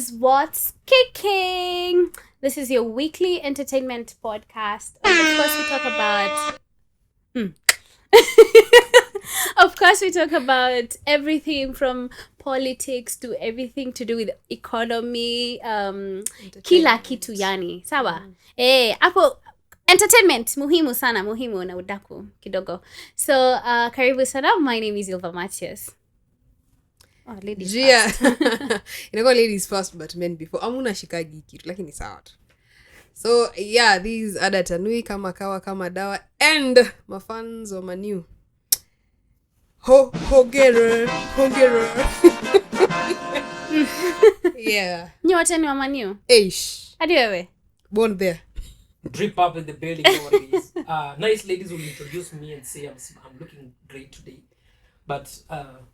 is What's Kikiing. This is your weekly entertainment podcast. And of course, we talk about... Of course, we talk about everything from politics to everything to do with economy. Kila kitu yani. Sawa? Hapo entertainment muhimu sana, muhimu na udaku kidogo. So, karibu sana. My name is Ilva Matias. Oh, ladies first. Inakuwa ladies first but men before. Amuna shikagi kitu lakini sawa tu. So yeah, these ada tanui kama kawa kama dawa and my fans of my new hogere. Yeah. Nyi wote ni wa Manu? Hadi wewe? Born there. Drip up in the building nowadays. Nice ladies will introduce me and say I'm looking great today. But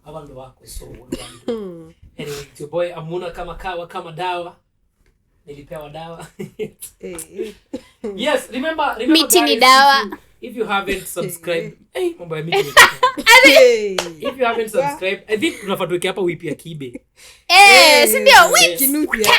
awando wako, so what do I do? Anyway, it's your boy Amuna kama kawa kama dawa. Nilipewa dawa. Yes, remember Meeting guys, dawa. If you haven't subscribed, mambo ya meeting. If you haven't subscribed, I think tunafaa tuweke hapa wiki ya kibe. Si ndio wiki kinuthia.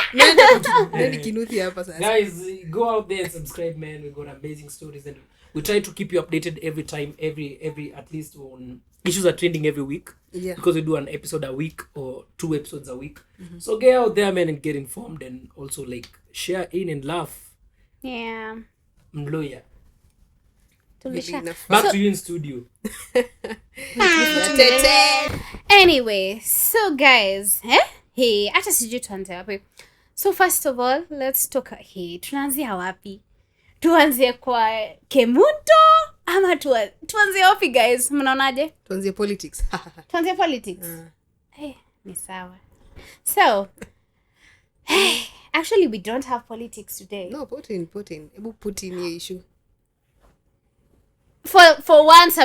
Nani kinuthia hapa sasa. Guys, go out there and subscribe, man. We got amazing stories and we try to keep you updated every time, every at least on issues are trending every week. Yeah. Because we do an episode a week or 2 episodes a week. Mm-hmm. So get out there, man, and get informed and also like share in and laugh. Yeah. Mloya. Tulisha. Back to you in studio. Anyway, so guys, hey, hata sijui tuanze wapi. So first of all, let's talk tunaanzia wapi? Tuanzie kwa Kemuto ama tuanzie wapi guys? Mnaonaje? Tuanzie politics. Tuanzie politics. Ni sawa. So, actually we don't have politics today. No, Putin. Ebu Putin ye issue. For once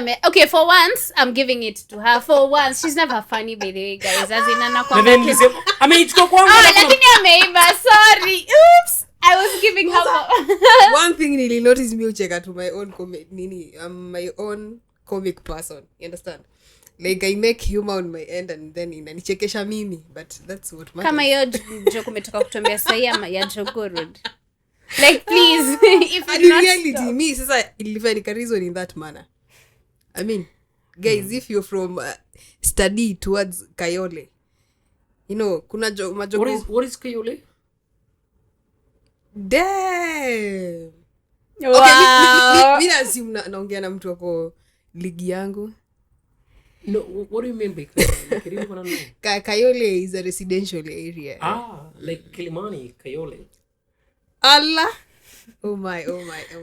I'm giving it to her. For once she's never funny by the way guys. As in anakuwa. Ameichukua kwangu. Lakini ameiba. Sorry. Oops. I was giving her one thing nili notice me ucheka to my own my own comic person. You understand? Like I make humor on my end and then inanichekesha mimi, but that's what matters. Kama hiyo joke umetoka kutuambia sasa ya Jogorod. Like please if in reality me sasa ilifanyika reason in that manner. I mean, guys, if you're from study towards Kayole, you know, kuna what is Kayole? Damn. Wow. Okay, mimi assume naongea na mtu wako ligi yangu. No, what do you mean by Kayole? Kayole is a residential area. Like Kilimani, Kayole. Allah. Oh my.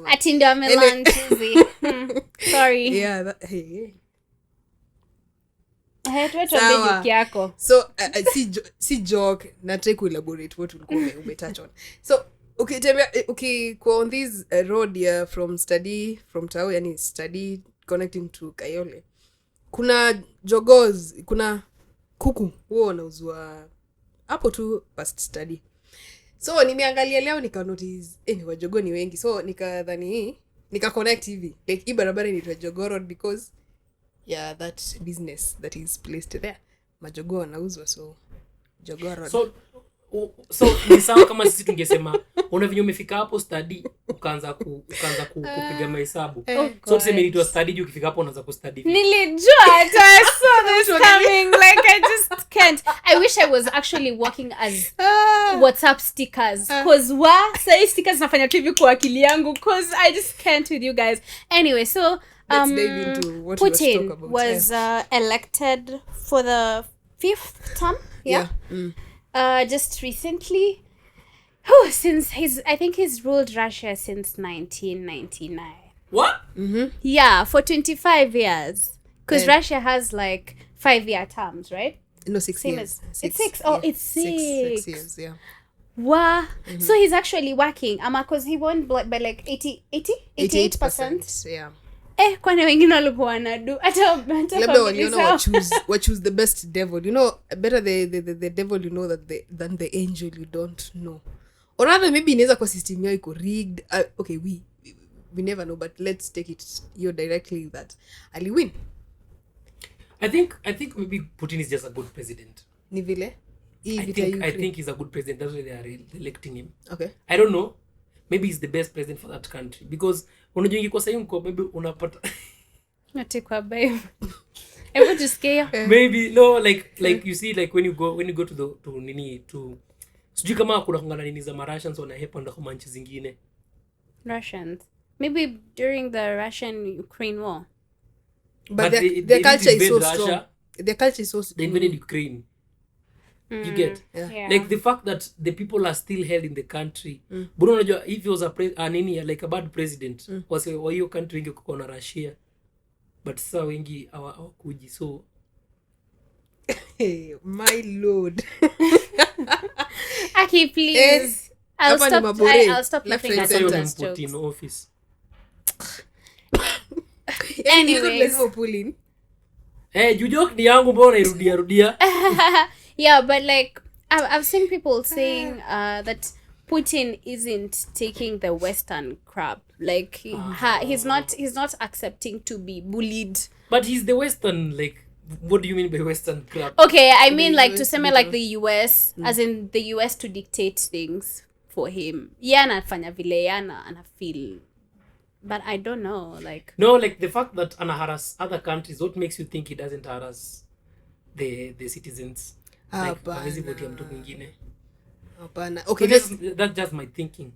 Ati ndio amelanchizi. Sorry. Yeah, hey. Tuwe joke yako. So si joke na try to elaborate what ulikuwa umetouch on. So okay, on this road from Tao yani study connecting to Kayole. Kuna jogos, kuna kuku wao wanauzwa hapo tu past study. So nimeangalia leo nika notice ni wajogo ni wengi. So nikadhani nika connect hivi. Like hii barabara inaitwa Jogoo Road because that business that is placed there. Majogo wanauzwa so Jogoo Road. So ni sawa kama sisi tungesema unavinyo umefika hapo study ukaanza kupiga mahesabu. So tuseme ni tu study ukifika hapo unaanza kustudy. Nilijua I saw this coming like I just can't. I wish I was actually working as WhatsApp stickers cause say stickers nafanya tu hivi kwa akili yangu cause I just can't with you guys. Anyway, so let's dive into what Putin about. was elected for the 5th term. Yeah. Just recently, since I think he's ruled Russia since 1999. What? Mm-hmm. Yeah, for 25 years. Because Russia has like 5-year terms, right? No, 6 years. It's 6. Oh, it's 6. 6 years, yeah. Wow. Mm-hmm. So he's actually working. Because he won by like 88%. Yeah. Kwani wengine walikuwa wanadu hata labda waliona choose the best devil, you know, better the devil you know than the angel you don't know, or rather maybe inaweza kwa system yao iko rigged. Okay, we never know, but let's take it directly that Ali win. I think maybe Putin is just a good president. Ni vile I think he's a good president. That's why they are electing him. Okay. I don't know. Maybe he's the best president for that country because unajua ingekuwa sasa mko maybe unapata natikwa babe. Ever just scare? Maybe no like you see like when you go to nini to sijui kama kuna kungana nini za Russians wanahepa ndo kama nchi zingine. Russians. Maybe during the Russian-Ukraine war. But their culture is so strong. Their culture is so strong. They invaded Ukraine. You get? Yeah. Like the fact that the people are still held in the country. But unajua if he was like a bad president, was wa hiyo country inge kuko na Russia. But sasa wengi hawakuji so hey, my lord. Aki, please. I'll stop laughing at those jokes. In office. Anyways. Joke ni yangu mbona irudia. Yeah, but like I've seen people saying that Putin isn't taking the Western crap. Like he's not accepting to be bullied. But he's the Western, like, what do you mean by Western crap? Okay, I mean like to say like the US, as in the US to dictate things for him. Yeah, anafanya vile yana anafeel. But I don't know, like. No, like the fact that ana harass other countries, what makes you think he doesn't harass the citizens? Like, okay, that's just my thinking.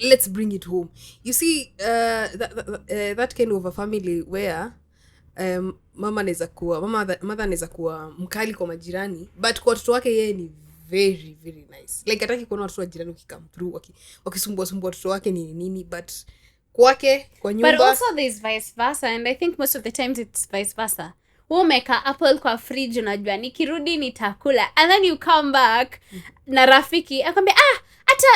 Let's bring it home. You see, that kind of a family where mother anaweza kuwa mkali kwa majirani, but kwa watoto wake yeye ni very very nice. Like hataki kuona watoto wa jirani wakikam through wakisumbua watoto wake nini, but kwake kwa nyumba. But also there's vice versa, and I think most of the times it's vice versa. Umeka apple kwa fridge unajua nikirudi nitakula, and then you come back na rafiki akwambia hata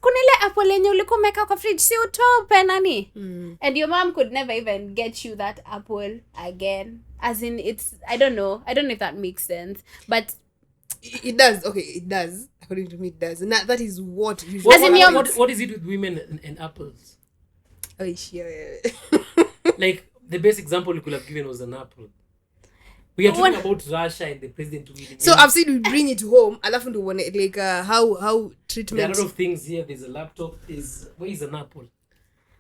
kuna ile apple yenye ulikuwa umeka kwa fridge si utope nani. And your mom could never even get you that apple again, as in it's I don't know if that makes sense, but it does. Okay, it does. According to me it does. And that is what usually what is it with women and apples? Oh sure. Like the best example you could have given was an apple. We are talking about Russia and the president winning. So I've said we bring it home. Alafu ndo one like how treatment. There are a lot of things here. There's a laptop. Where is an apple?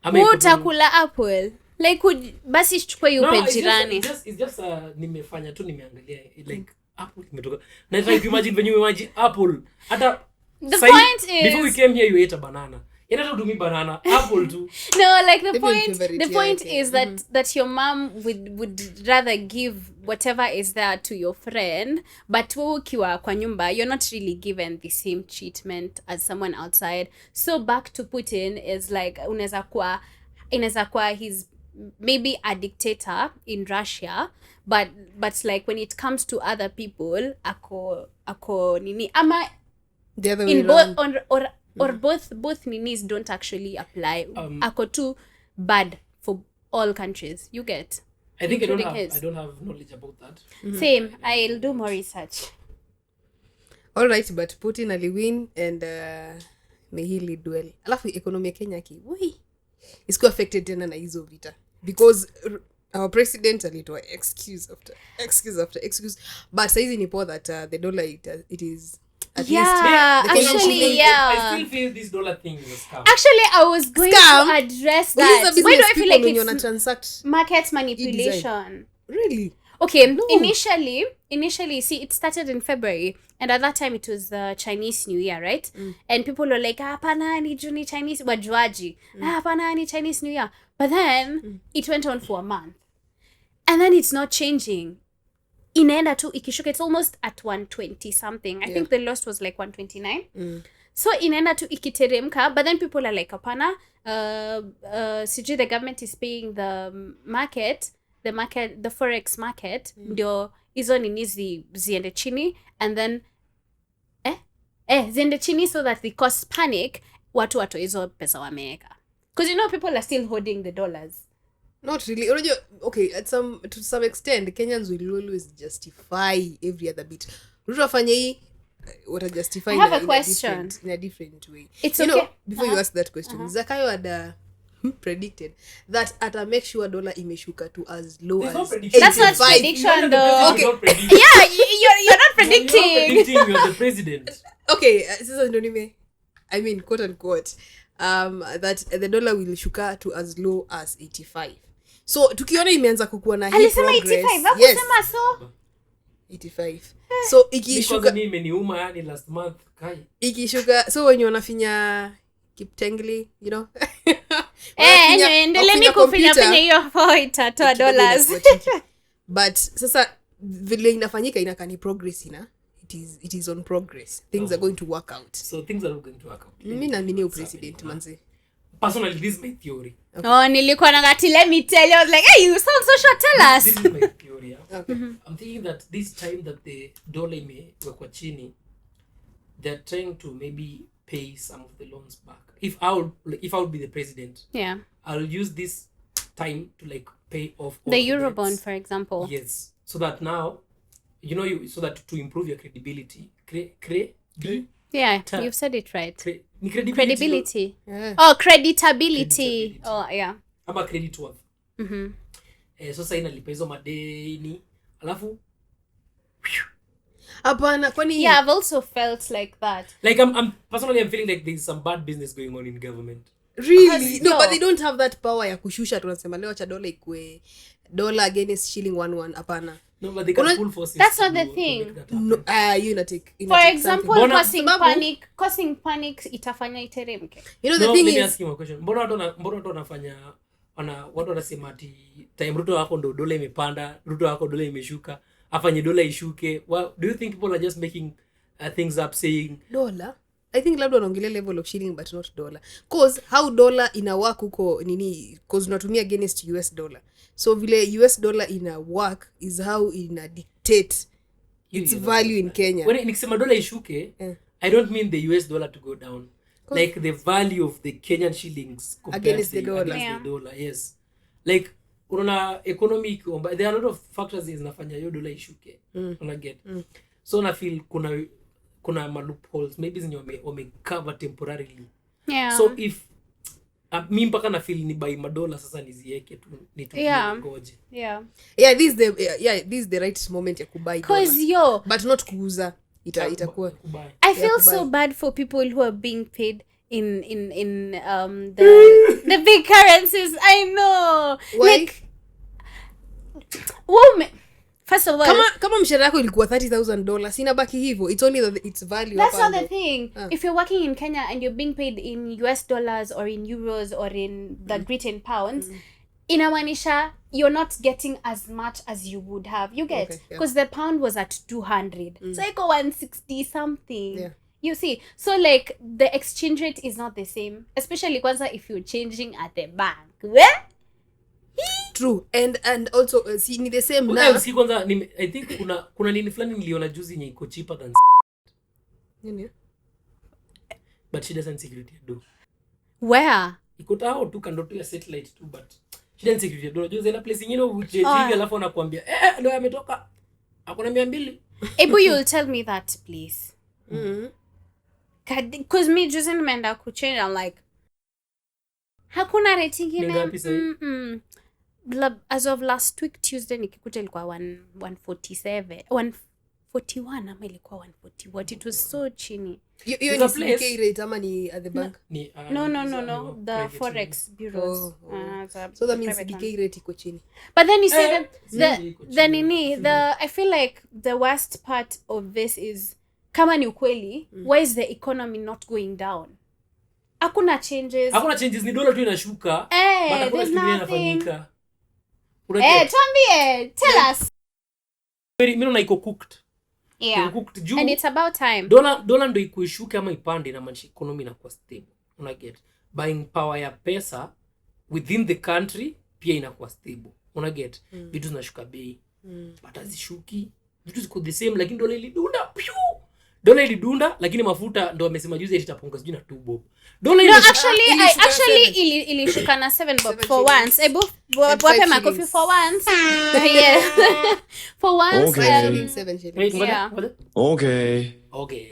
Utakula apple. Like basi chukue yupe jirani. It's just nimefanya tu nimeangalia like apple imetoka. Na try to imagine when you imagine apple. Hata the point is before we came here you ate a banana. You don't do me banana, apple too. No, like the point is that your mom would rather give whatever is there to your friend, but ukiwa kwa nyumba you're not really given the same treatment as someone outside. So back to Putin is like inaweza kuwa he's maybe a dictator in Russia, but like when it comes to other people ako nini ama the other in way both or both ninis don't actually apply. Ako too bad for all countries. You get? I think I don't have knowledge about that. Same. I'll do more research. All right, but Putin aliwin and may he lead well. Alafu economy ya Kenya is affected tena na hizo vita because our president alitoa excuse after excuse, but saizi ni poor that the dollar it is at least actually I still feel this dollar thing is a scam. Actually, I was going to address that. Why do I feel like it's transact market manipulation? Really? Okay, no. Initially, see, it started in February, and at that time it was the Chinese New Year, right? And people were like, hapana ni Juni Chinese wajuaji, hapana ni Chinese New Year. But then it went on for a month, and then it's not changing. Inaenda tu ikishuka, it's almost at 120 something. I think the lowest was like 129. So inaenda tu ikiteremka, but then people are like, hapana, sijui the government is paying the forex market, ndio hizo nini ziende chini, and then ziende chini so that the cost panic, watu hizo pesa wameweka. Because people are still holding the dollars. Not really. Okay, to some extent, the Kenyans will always justify every other bit. I have a question. In a different way. It's okay. Know, before you ask that question, Zakayo had predicted that ata make sure dollar imeshuka to as low There's no as prediction. That's not 85. prediction though. Okay. Yeah, you're not predicting. You're the president. Okay, sasa ndo I mean quote unquote that the dollar will shuka to as low as 85. So tukiona imeanza kukua na hii Alisema progress. 85. Yes, Hakusema so. 85. So Because ikishuka mimi imeniuma yani last month kai. ikishuka, so wenye wanafinya Kiptengli, you know. Endeleni kufinya hiyo itatoa dollars. But sasa vile inafanyika inakani progress it is on progress. Things are going to work out. So things are going to work out. Mimi naamini president manzi. Personally, this is my theory. Oh, nilikuwa na ngati, let me tell you. I was like, hey, you sound so sure, tell us. This is my theory. Yeah? Okay. I'm thinking that this time that the dollar imewekwa chini, they're trying to maybe pay some of the loans back. If I would be the president, Yeah. I'll use this time to like pay off all The the Eurobond, debts. for example. Yes, so that now, so that to improve your credibility, Yeah, you've said it right. credibility. Yeah. Oh, creditability. Creditability. Oh, yeah. Ama credit worth. So sasa inalipa hizo madeni alafu Hapana, kwani Yeah, I've also felt like that. like I'm feeling like there's some bad business going on in government. really? No, No. but they don't have that power ya kushusha tunasema leo cha dola ikue dollar against shilling 1 hapana. No, but they can Una- pull forces. That's not the to thing. make that happen. No, you ina take For example, Mbona- causing panic itafanya iteremke. you know the No, thing let me is ask you a question. Mbona watu wanafanya watu wanasema ati time Ruto wako ndo dola imepanda, Ruto wako dola imeshuka, afanye dola ishuke. Well, do you think people are just making things up saying dollar, I think labda wanaongelea level of shilling but not dollar, cause how dollar ina work huko nini, cause unatumia against US dollar, so vile US dollar ina work is how ina dictate its value in Kenya. When nikisema dola ishuke, I don't mean the US dollar to go down, like the value of the Kenyan shillings compared Against to the dollar. against Yeah. the dollar. Yes, like unaona economic, there are a lot of factors zinafanya hiyo dola ishuke. Una get so na feel kuna loopholes maybe zenye wame cover temporarily. Yeah. So if mi mpaka na feel ni buy madola sasa nizieke tu Yeah. ngoje. Yeah. This is the right moment ya kubuy dollar, Cause but not kuuza itakuwa Kubuy. I feel Yeah, so goodbye. bad for people who are being paid in the big currencies. I know. Why? Like, woman. First of all, kama mshahara yako ilikuwa $30,000 sina baki hivyo, it's only its value that's hapa not the ndo. thing. If you're working in Kenya and you're being paid in US dollars or in euros or in the Britain pounds, inamaanisha you're not getting as much as you would have. You get, Okay, yeah. because the pound was at 200, so I go 160 something. Yeah. You see, so like the exchange rate is not the same, especially kwanza if you're changing at the bank. True, and also see ni the same Okay, na usikie kwanza I think kuna nini fulani niliona juzi yenye iko cheaper than nini? but she doesn't security do. Where? Iko tao tu kando tu ya satellite tu but she doesn't security do. Unajua zile place nyingine ucheji alafu anakuambia ndio ametoka. Hakuna 200. Ebu, you'll tell me that, please. Because me juzi nimeenda kuchange, I'm like, hakuna rate Ni ingine. ngapi sahi? As of last week Tuesday nikikuta ilikuwa 147 141 ama ilikuwa 140. It was so chini. Hiyo There's ni a place- CK rate ama ni at the bank? Ni No, the private forex bureaus. Oh. The So that means private CK one. rate iko chini. But then you see iko the chini. nini, I feel like the worst part of this is kama ni ukweli, why is the economy not going down? Hakuna changes. Hakuna changes, ni dola tu inashuka. But hakuna There's kitu kingine nothing. inafanyika. Unajua Tuambie, tell us. mimi naona iko cooked. Yeah. Iko cooked juu. And it's about time. Dola ndo ikuishuke ama ipande na maanisha economy inakuwa stable. Una get buying power ya pesa within the country pia inakuwa stable. Una get vitu zinashuka bei. But hazishuki. Vitu ziko the same lakini dola ilidunda. Dola ilidunda lakini mafuta ndo wamesema juzi itapunguza sijui na 2 bob. Dola No, ilishuka- actually ilishuka na 7 bob for 7 once. Ebu, And wape 5 makofi shillings. for once. Yeah. For once. Okay. 5 shillings, 7 shillings. Wait, ngoja, Yeah. ngoja. Okay. Okay.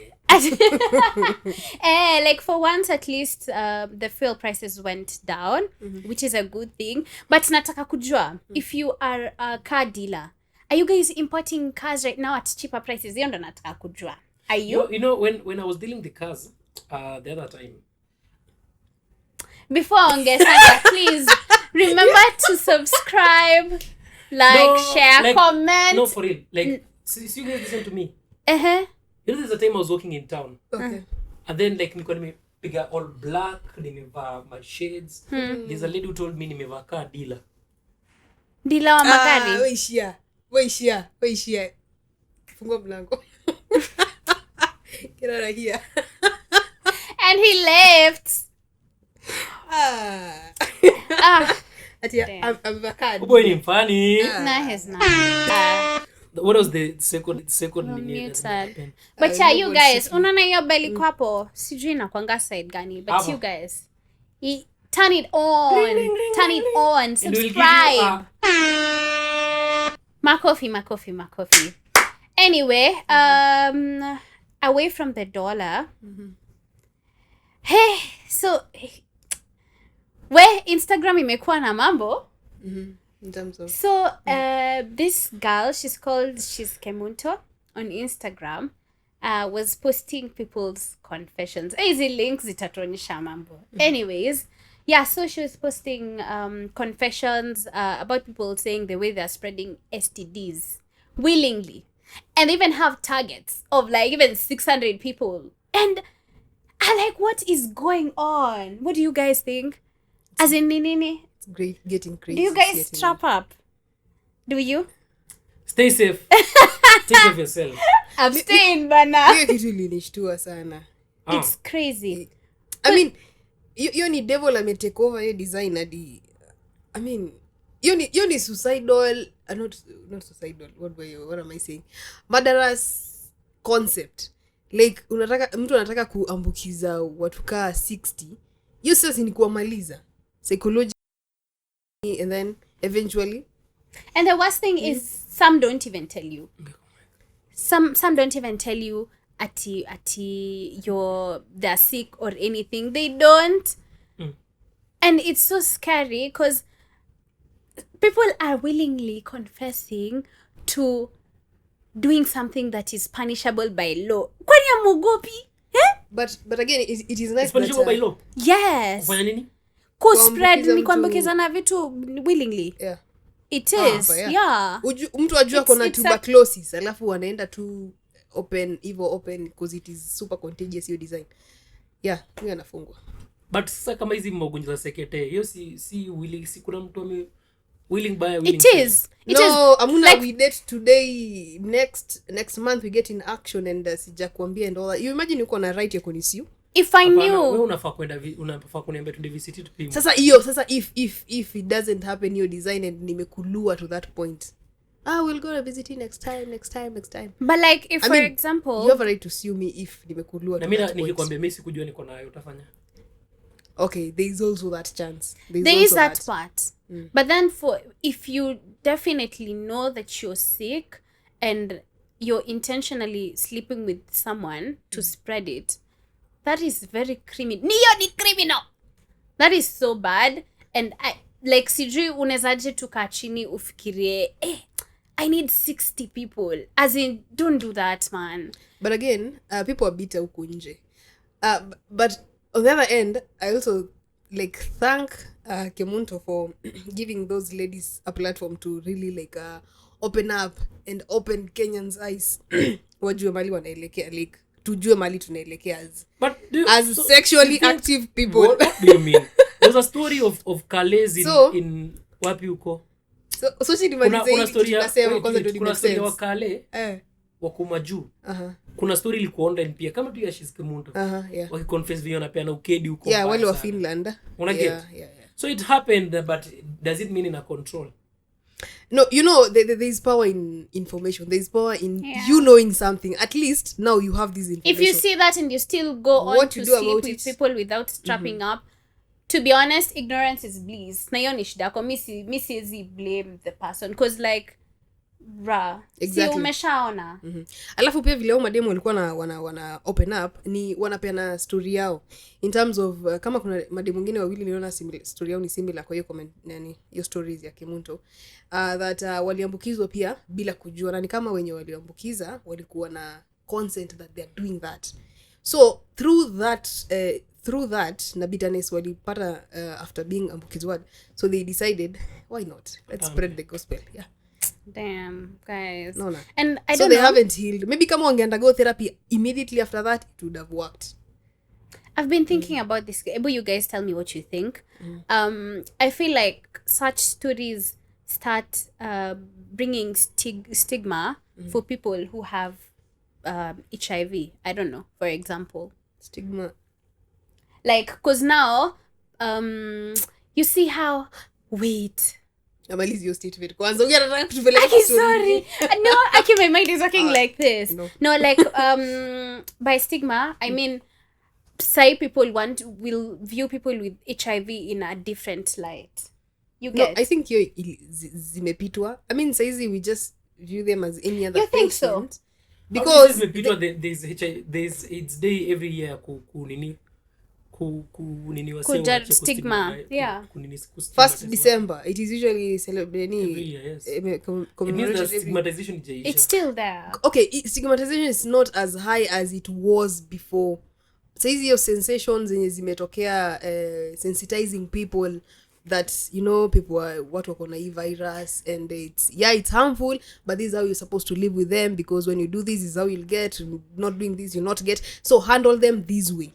Like for once at least the fuel prices went down, which is a good thing. But nataka kujua, if you are a car dealer, are you guys importing cars right now at cheaper prices? Hiyo ndo nataka kujua. Are you? You know when I was dealing the cars the other time. Before Ongesanga, please remember to subscribe, share, comment. No, for real. Like, so you guys listen to me. Uh-huh. You know, there's a time I was walking in town. Okay. And then, like, niko nimepiga all black, nimevaa my shades. There's a lady who told me nimevaa car dealer. Dealer wa magari. Weishia. Fungua mlango. Get out of here. And he left. Ati amevaa car. Boy ni mfani. No, he's not. What was the second Muted. But yeah, you guys, unaona hiyo bell iko hapo, sijui nakwanga side gani, but you guys, turn it on, subscribe. Makofi. Anyway, away from the dollar. Hey, so Instagram imekuwa na mambo. In terms of So this girl, she's Kemunto on Instagram, was posting people's confessions. Easy links zitatuonyesha mambo. Anyways, yeah, so she was posting confessions about people saying the way they're spreading STDs willingly, and even have targets of like even 600 people. And I'm like, what is going on? What do you guys think? As in nini? great, getting crazy. Do you guys strap up? Do you? Stay safe. Take care of yourself. Abstain bana. Hiyo kitu ilinishtua sana. It's crazy. I mean, hiyo ni devil ametake over hiyo design hadi. I mean, hiyo ni suicidal, not suicidal. What am I saying? Murderous concept. Like mtu anataka kuambukiza watu kaa 60. Hiyo sasa ni kuamaliza. Psychology. And then eventually, and the worst thing is some don't even tell you. Some don't even tell you ati they're sick or anything. They don't. And it's so scary because people are willingly confessing to doing something that is punishable by law. Kwani amugopi? But again, it is nice. It's punishable by law. Yes. Kufanya nini? Spread ni kuambukizana vitu willingly. Yeah. It is. Yeah. Mtu ajua kuna tuberculosis alafu wanaenda tu open because it is super contagious your design. Yeah, hiyo anafungwa. But sasa kama hizi magonjwa za sekete, hiyo si willing, si kuna mtu willing by willing. It is. Amuna like, we date today, next month we get in action and sijakwambia and all that. You imagine uko na right ya kunisiu? If I knew, wewe unafaa kuniambia tu visit to people. Sasa if it doesn't happen your design and nimekulua to that point, we'll go to visit you next time. But like if for example, you have a right to sue me if nimekulua to that point. Na mimi nikikwambia mimi sikujua niko nayo utafanya. Okay, there is also that chance. There is that part. But then if you definitely know that you're sick and you're intentionally sleeping with someone to spread it, that is very criminal. Ni criminal. That is so bad. And like sijui unezaje tukaa chini ufikirie, I need 60 people. As in, don't do that, man. But again, people are bitter huku nje. But on the other end, I also like thank Kemunto for giving those ladies a platform to really open up and open Kenyans' eyes. Wajue mali wanaelekea, like tujue mali tunaelekea as sexually active people. What do you mean? There's a story of Kales in wapi uko? So she demanded tunasema kwanza ndio kuna story wa Kale wako majuu. Kuna story ilikuwa online pia kama tu ya She's Kemunto. Yeah. Wakiconfess vile wanapeana ukedi huko. Yeah, wale wa Finland. Una get? Yeah. So it happened, but does it mean in a control? No, you know, there is power in information. There is power in you knowing something. At least now you have this information. If you see that and you still go on to sleep with people without strapping up, to be honest, ignorance is bliss. Na hiyo ni shida yako. Mi siwezi blame the person. Because like, Exactly. Si umeshaona. Alafu pia vile mademo walikuwa wana open up ni wanapeana story yao in terms of kama kuna mademo mwingine wawili niliona story yao ni similar kwa hiyo comment yani hiyo stories ya Kimunto that waliambukizwa pia bila kujua na ni kama wenye waliambukiza walikuwa na consent that they are doing that. So through that na bitterness walipata after being ambukizwa, so they decided why not, let's spread the gospel. Yeah. Damn, guys. No. And I so don't they know. haven't healed. Maybe kama wangeenda go therapy immediately after that, it would have worked. I've been thinking about this. But you guys tell me what you think. I feel like such stories start bringing stigma for people who have HIV. I don't know, for example. Stigma. Like, because now, you see how... Wait... Amalizi your statement. Kwanza unataka kutupeleka Aki, sorry. No, Aki, my mind is working like this. No, like, by stigma, I mean, say people will view people with HIV in a different light. You get? No, I think you're zimepitwa. I mean, saizi we just view them as any other You think so? Because there's it's day every year stigma. Yeah. 1st December it is usually celebrated yes. Stigmatization it's still there. Okay, stigmatization is not as high as it was before. Saizi your sensations zenye zimetokea sensitizing people that people are what wako na virus and it's harmful, but this is how you're supposed to live with them, because when you do this is how you'll get, not doing this you'll not get, so handle them this way,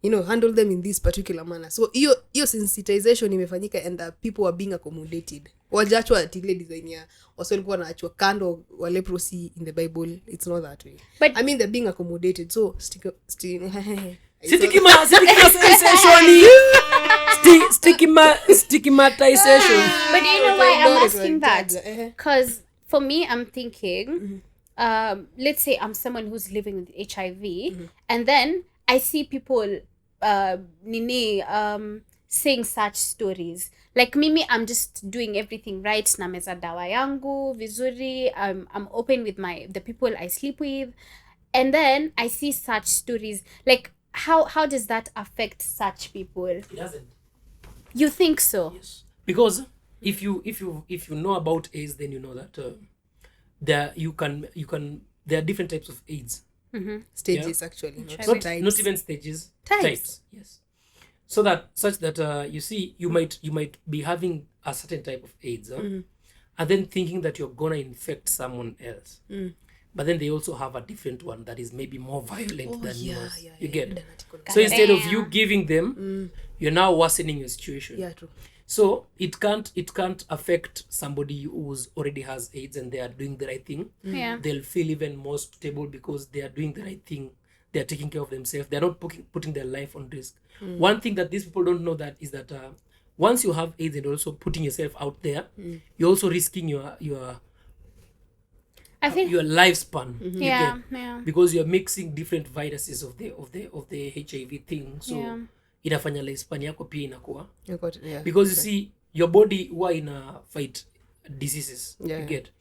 handle them in this particular manner. So hiyo sensitization imefanyika and people are being accommodated. Wajachwa atile design ya walikuwa naachwa kando wa leprosy in the Bible. It's not that way, but I mean they're being accommodated. So stigmatization stigmatization. But you know why I'm asking that? Because for me, I'm thinking, let's say I'm someone who's living with HIV, and then I see people saying such stories. Like mimi, I'm just doing everything right. Na meza dawa yangu vizuri. I'm open with the people I sleep with, and then I see such stories. Like how does that affect such people? It doesn't. You think so? Yes. Because if you know about AIDS, then you know that there are different types of AIDS. Stages, actually, not even stages. Types. Yes. So that such that you see, you might be having a certain type of AIDS, and then thinking that you're gonna infect someone else. But then they also have a different one that is maybe more violent than yours. You get? So instead of you giving them, you're now worsening your situation. Yeah, true. So it can't affect somebody who already has AIDS and they are doing the right thing. Yeah. They'll feel even more stable because they are doing the right thing. They are taking care of themselves. They're not putting their life on risk. One thing that these people don't know that is that once you have AIDS and also putting yourself out there, you're also risking your lifespan. Yeah. Because you're mixing different viruses of the HIV thing. So inafanya lifespan yako pia inakuwa. Because you see, your body huwa ina fight diseases. You get?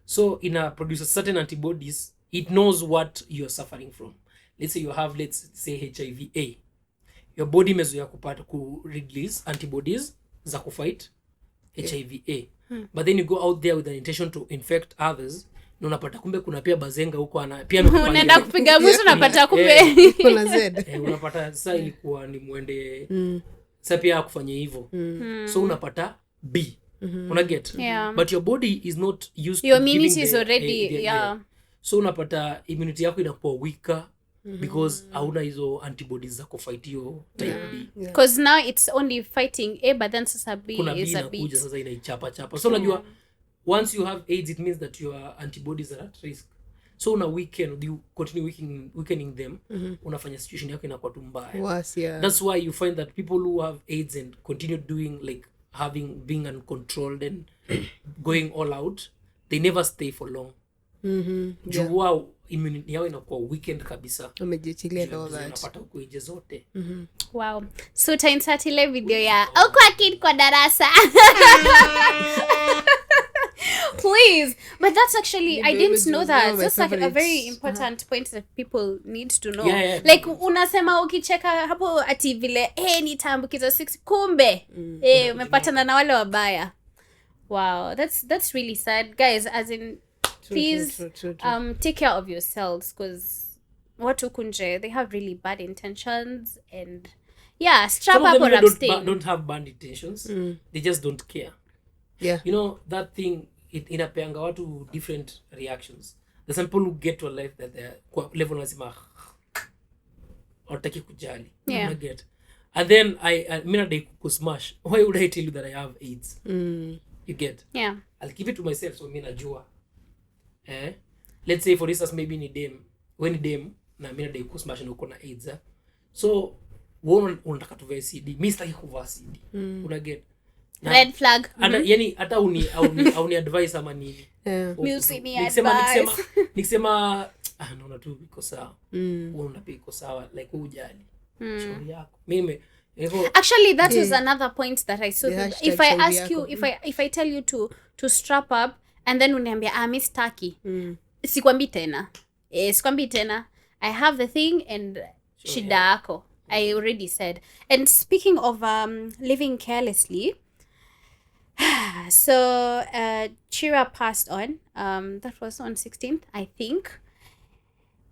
So ina produce certain antibodies. It knows what you're suffering from. Let's say you have, let's say HIV-A. Your body imezoea kupata release antibodies za kufight HIV-A. But then you go out there with an intention to infect others. Na unapata kumbe kuna pia bazenga huko pia unaenda kupiga mwizi unapata kumbe kuna Z. Unapata sasa ilikuwa ni muende sasa pia kufanya hivyo. So unapata B. Una get? But your body is not used your to immunity is already So unapata immunity yako inakuwa weaker because hauna hizo antibodies za kufight hiyo type B. Because now it's only fighting A, but then sasa B kuna is a B bit. sasa inaichapa. So unajua once you have AIDS, it means that your antibodies are at risk. So una you continue weakening them, unafanya situation yako inakuwa tu mbaya. That's why you find that people who have AIDS and continue doing like being uncontrolled and going all out, they never stay for long. Juu immunity yao inakuwa weakened kabisa. Umejichilia all that. Unapata kueje zote. Wow. So insert ile video ya kwa kid kwa darasa. Please. But that's actually, I didn't Babies know was that. never my That's like a favorite. very important point that people need to know. Yeah. Like unasema ukicheka hapo ati vile nitambukiza 6 kumbe umepatana na wale wabaya. Wow, that's really sad, guys. As in, please True. take care of yourselves, because watu kunje, they have really bad intentions, and yeah, strap Some of up them or even abstain. don't have bad intentions. They just don't care. Yeah. You know, that thing, inapeanga watu different reactions. There's some people who get to a life that they're kwa level nasema hawataki kujali. Yeah. You get. And then I mean they kusmash. Why would I tell you that I have AIDS? You get. Yeah. I'll keep it to myself, so mimi najua. Let's say for instance maybe ni dem. When ni dem na mimi nadai kusmash na uko na AIDS. So wewe unataka tuvae CD. Mimi sitaki kuvaa CD. Una get. Red flag. Yani hata uni advice ama nini. Music ni advice. Nikisema naona tu iko sawa. Unaona pia iko sawa, like ujali. Shauri yako. Mimi Actually, that was another point that I saw. If I shauri ask you, yako. if I tell you to strap up, and then uniambia mimi sitaki, sikwambi tena. Sikwambi tena. I have the thing, and shida yako. I already said. And speaking of living carelessly, so Chira passed on. That was on 16th, I think.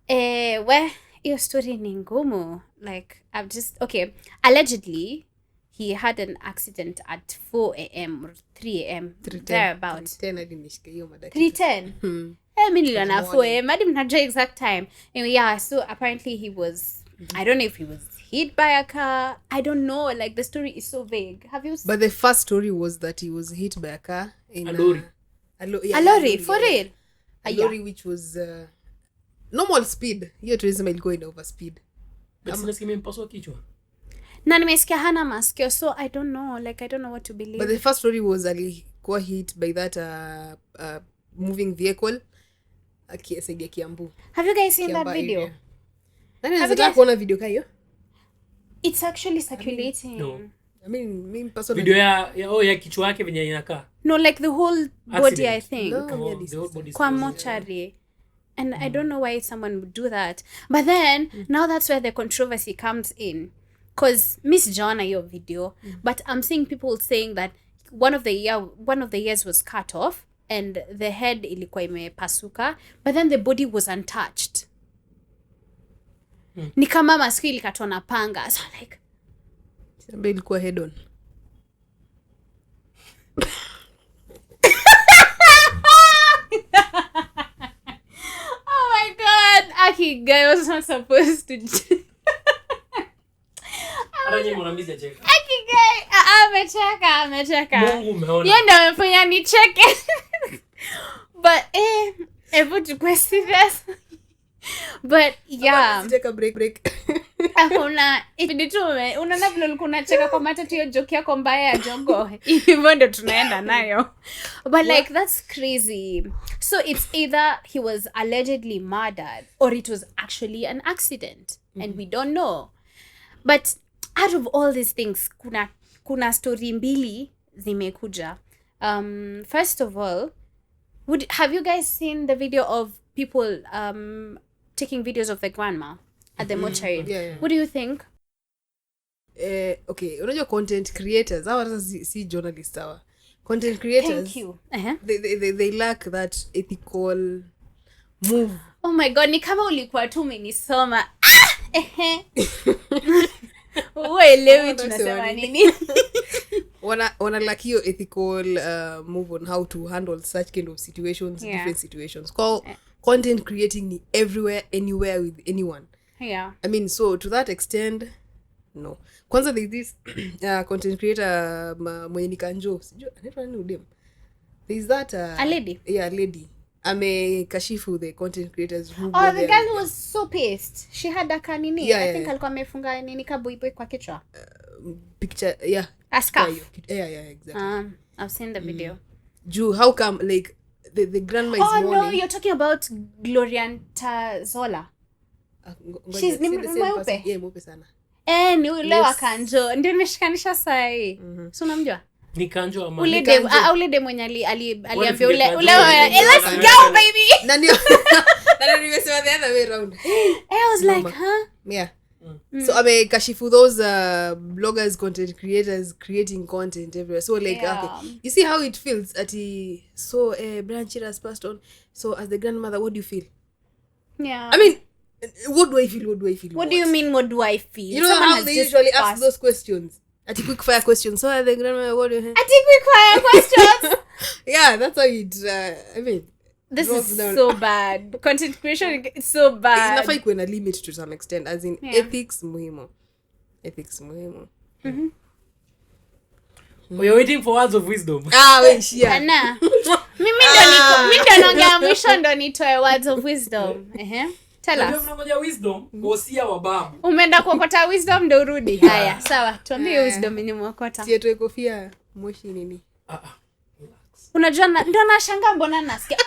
Where your story ni ngumu. Like, I've just, okay, allegedly he had an accident at 4 a.m. or 3 a.m. thereabouts. 3:10. Mimi niliona 4 a.m. hadi mnajua exact time. Anyway, yeah, so apparently he was, I don't know if he was hit by a car. I don't know, like the story is so vague. Have you But the first story was that he was hit by a car in a lorry. A lorry, for real? A lorry which was normal speed. Hiyo tulisema ilikuwa in over speed. Nasikia mpaswa kichwa. Na nimesikia hana maskio, so I don't know, like I don't know what to believe. But the first story was alikuwa hit by that moving vehicle akisaidia Kiambu. Have you guys seen Kiamba that video? area. Nani anataka kuona video kayo? It's actually circulating. No. I mean, me personally. Video ya kichwa yake venye inakaa. No, like the whole body, I think. No. The whole body is Kwa frozen. mochari. And I don't know why someone would do that. But then, now that's where the controversy comes in. Because Miss Joanna, your video, but I'm seeing people saying that one of the ears was cut off and the head ilikuwa imepasuka, but then the body was untouched. Ni kama masikio ilikatwa na panga. So like, Sambe ilikuwa head on. oh my god, Aki guy was not supposed to. Hata nyinyi mnamiza cheka. Aki guy, amecheka. Mungu umeona. Yeye ndo amefanya nicheke. But ever to serious. But yeah. Take a break. Hakuna iditume unaona vile ulikuwa unacheka kwa matatu hiyo joke yako mbaya ya jogo. Hivyo ndo tunaenda nayo. But like that's crazy. So it's either he was allegedly murdered or it was actually an accident and we don't know. But out of all these things kuna story mbili zimekuja. First of all, have you guys seen the video of people taking videos of the grandma at the mortuary? Yeah. What do you think? Okay, unajua content creators, hawa hata si journalists hawa. Content creators. Thank you. They lack that ethical move. Oh my god, ni kama ulikuwa tu umenisoma. Uelewi tunasema nini? Wana lack hiyo ethical move on how to handle such kind of situations, different situations. Content creating ni everywhere, anywhere with anyone. Yeah. I mean, so to that extent, no. Kwanza there's this content creator mwenye nikanjo. Sijui anaitwa nani udem. There's that a lady. Yeah, a lady. Amekashifu the content creators who Oh, the girl who was so pissed. She had a kanini. Yeah, I think alikuwa amefunga nini kabuibui kwa kichwa. picture, yeah. A scarf. Yeah, exactly. I've seen the video. Ju, how come like the grandma is Oh mourning? no, you're talking about Glorianta Zola. She's mweupe. Yeah, mweupe sana. Ni ule wa kanjo. Ndio nimeshikanisha sai. So unamjua? Ni kanjo ama ule dem mwenye aliambia ule let's Kanjo. go baby. Na ndio nimesema the other way around. I was like, huh? Yeah. So amekashifu those bloggers, content creators creating content everywhere. So like okay, you see how it feels so Brian Chira has passed on. So as the grandmother, what do you feel? Yeah. I mean, what do I feel? What do you mean, what do I feel? You know Someone how has they just usually ask passed. those questions? Quick fire questions. So as the grandmother, what do you think? I think we quiet questions. Yeah, that's how it I mean, This drops is down. so bad. Content creation is so bad. Inafaa ikuwe na limit to some extent, as in ethics muhimu. We're waiting for words of wisdom. Shia. Ana. Mimi ndo naongea mwisho ndo nitoe words of wisdom. Tell us. Unangoja wisdom, wosia wa babu. Umeenda kuokota wisdom ndo urudi. Haya, sawa. Tuambie wisdom yenye umeokota. Tietwe kofia moshi nini? Relax. Unajua ndo nashangaa mbona nasikia.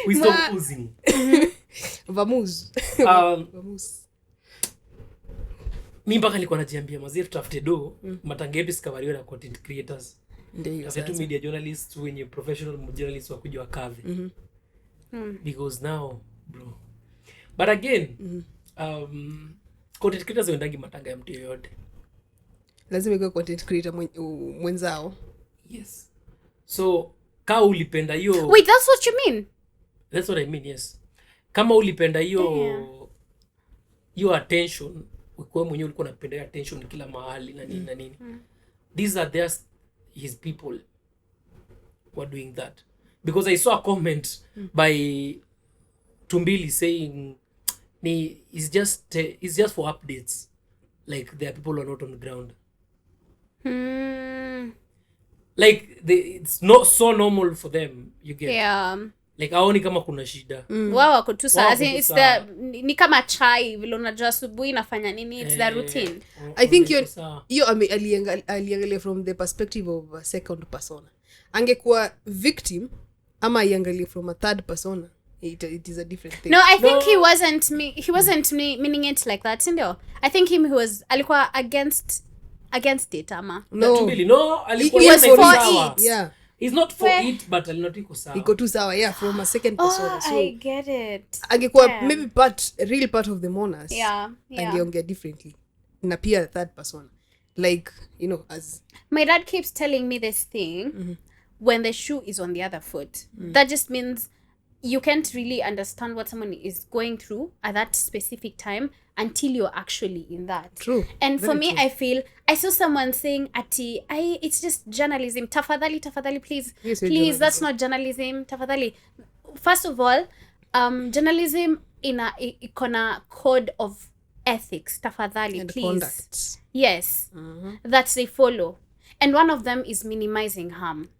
Wisdom oozing. Vamuz. Mi mpaka nilikuwa najiambia mazee tutafute do matanga yetu sikavaliwe na content creators. Ndio After two media journalists wenye professional journalists wakuja wakave. Because now bro. But again, content creators wendangi matanga ya mtu yoyote. Lazima ikuwe content creator mwenzao. Yes. So kama ulipenda hiyo. Wait, that's what you mean? That's what I mean, yes. Kama ulipenda hiyo attention, kwa mwenyewe ulikuwa unapenda attention kila mahali na nini na nini. These are his people were doing that. Because I saw a comment by Tumbili saying it's just for updates. Like there are people who are not on the ground. Like it's not so normal for them, you get. Yeah. Like aoni kama kuna shida. Wao wako tu sawa. Wao wako tu It's sawa. ni kama chai vile unajua asubuhi inafanya nini, it's the routine. I think hiyo aliangalia from the perspective of a second persona. Angekuwa victim ama iangalie from a third persona, it is a different thing. No, I think he wasn't meaning it like that, ndio. I think he was alikuwa against it ama. No, alikuwa he was for sawa. it. Yeah. He's not for it, but alinotiko sawa. Iko tu sawa, yeah, from a second persona. So I get it. angekuwa maybe real part of the mourners. Yeah. Angeongea differently. Na pia third persona. Like, you know, as my dad keeps telling me this thing when the shoe is on the other foot. That just means you can't really understand what someone is going through at that specific time until you're actually in that. True. And for Very me, true. I feel I saw someone saying it's just journalism. Tafadhali, please. Yes, Please, that's not journalism. Tafadhali. First of all, journalism ikona code of ethics. Tafadhali, and please. conduct. Yes. That they follow. And one of them is minimizing harm.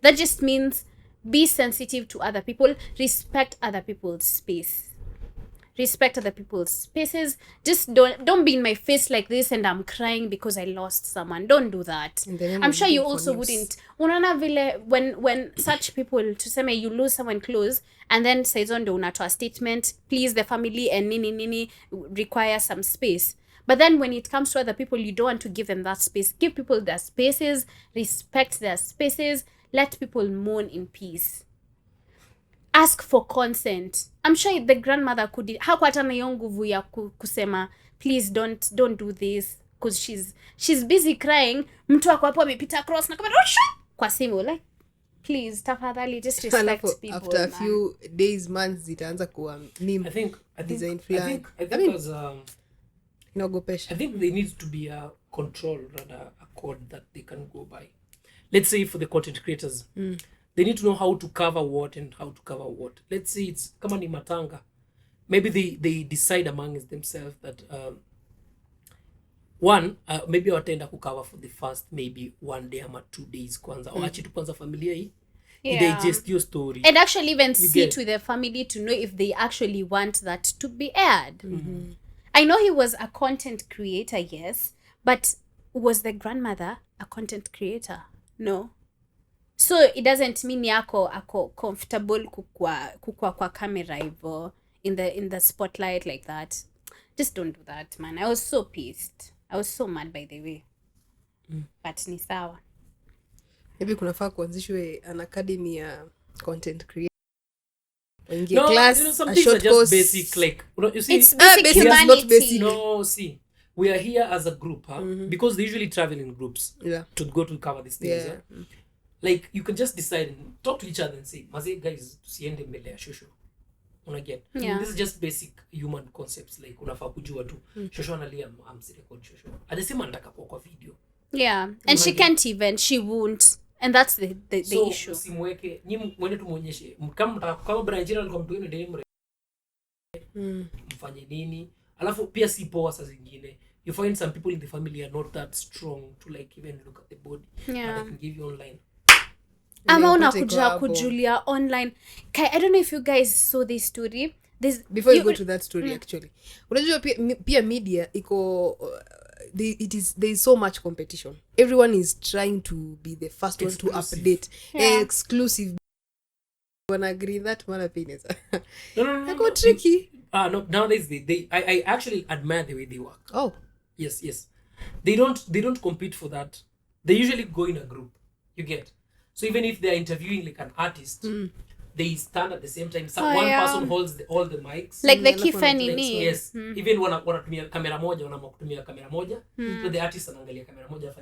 That just means be sensitive to other people, respect other people's space. Respect other people's spaces. Just don't be in my face like this and I'm crying because I lost someone. Don't do that. I'm sure you also wouldn't. Unaona vile when such people, tuseme you lose someone close and then says on do unatoa statement, please the family and nini require some space. But then when it comes to other people, you don't want to give them that space. Give people their spaces, respect their spaces, let people mourn in peace. Ask for consent. I'm sure the grandmother could hakuwa hata na hiyo nguvu ya kusema please don't do this because she's busy crying. Mtu wako hapo amepita cross na kama kwa simu like please tafadhali just respect people. After a few days, months zitaanza kuwa meme. I think design flag. I think as inogopesha. I think there needs to be a control, rather a code that they can go by. Let's say for the content creators, they need to know how to cover what and how to cover what. Let's say it's kama ni matanga. Maybe they decide among themselves that maybe wataenda kucover for the first maybe 1 day ama 2 days kwanza. Waache tu kwanza familia hii. Yeah. Digest your story. And actually even sit get. with the family to know if they actually want that to be aired. I know he was a content creator, yes, but was the grandmother a content creator? No. So it doesn't mean ako comfortable kukwa kwa camera hivyo in the spotlight like that. just don't do that, man. I was so pissed. I was so mad, by the way. But ni sawa. Maybe kunafaa kuanzishwe an academy ya content creation. No, class, some a things short are just course. basic. Like, you see, It's basic basic is not humanity. basic. no, see, we are here as a group, because they usually travel in groups Yeah. to go to cover these things. Yeah. Like, you can just decide and talk to each other and say, "Maze guys, tusiende mbele ya shosho." Unaget? Yeah. This is just basic human concepts. Like, unafaa kujua tu. Shosho analia, amsirecord shosho. Adesema nataka kwa video. Yeah. And she can't even. She won't. And that's the So, issue. usimweke, nyi mwende tumuonyeshe. Kama Brian Chira alikuwa mtu wenu demu mfanye nini. Alafu pia si poa saa zingine. You find some people in the family are not that strong to like even look at the body. Yeah. And they can give you online. Ama Upate unakuja hapo. kujulia online. I don't know if you guys saw this story. Before you go to that story, actually, unajua pia media iko there is so much competition. Everyone is trying to be the first one to Exclusive. update. Yeah. Exclusive. Wanna agree that one opinion. No. Go tricky. No, nowadays I actually admire the way they work. Oh, Yes. They don't compete for that. They usually go in a group. You get. So even if they are interviewing like an artist, they stand at the same time. So one yeah. person holds all the mics. like the alafu Kifani Like, ni. yes. Even wanatumia kamera moja, wanaamua kutumia kamera moja. So the artist anaangalia kamera moja.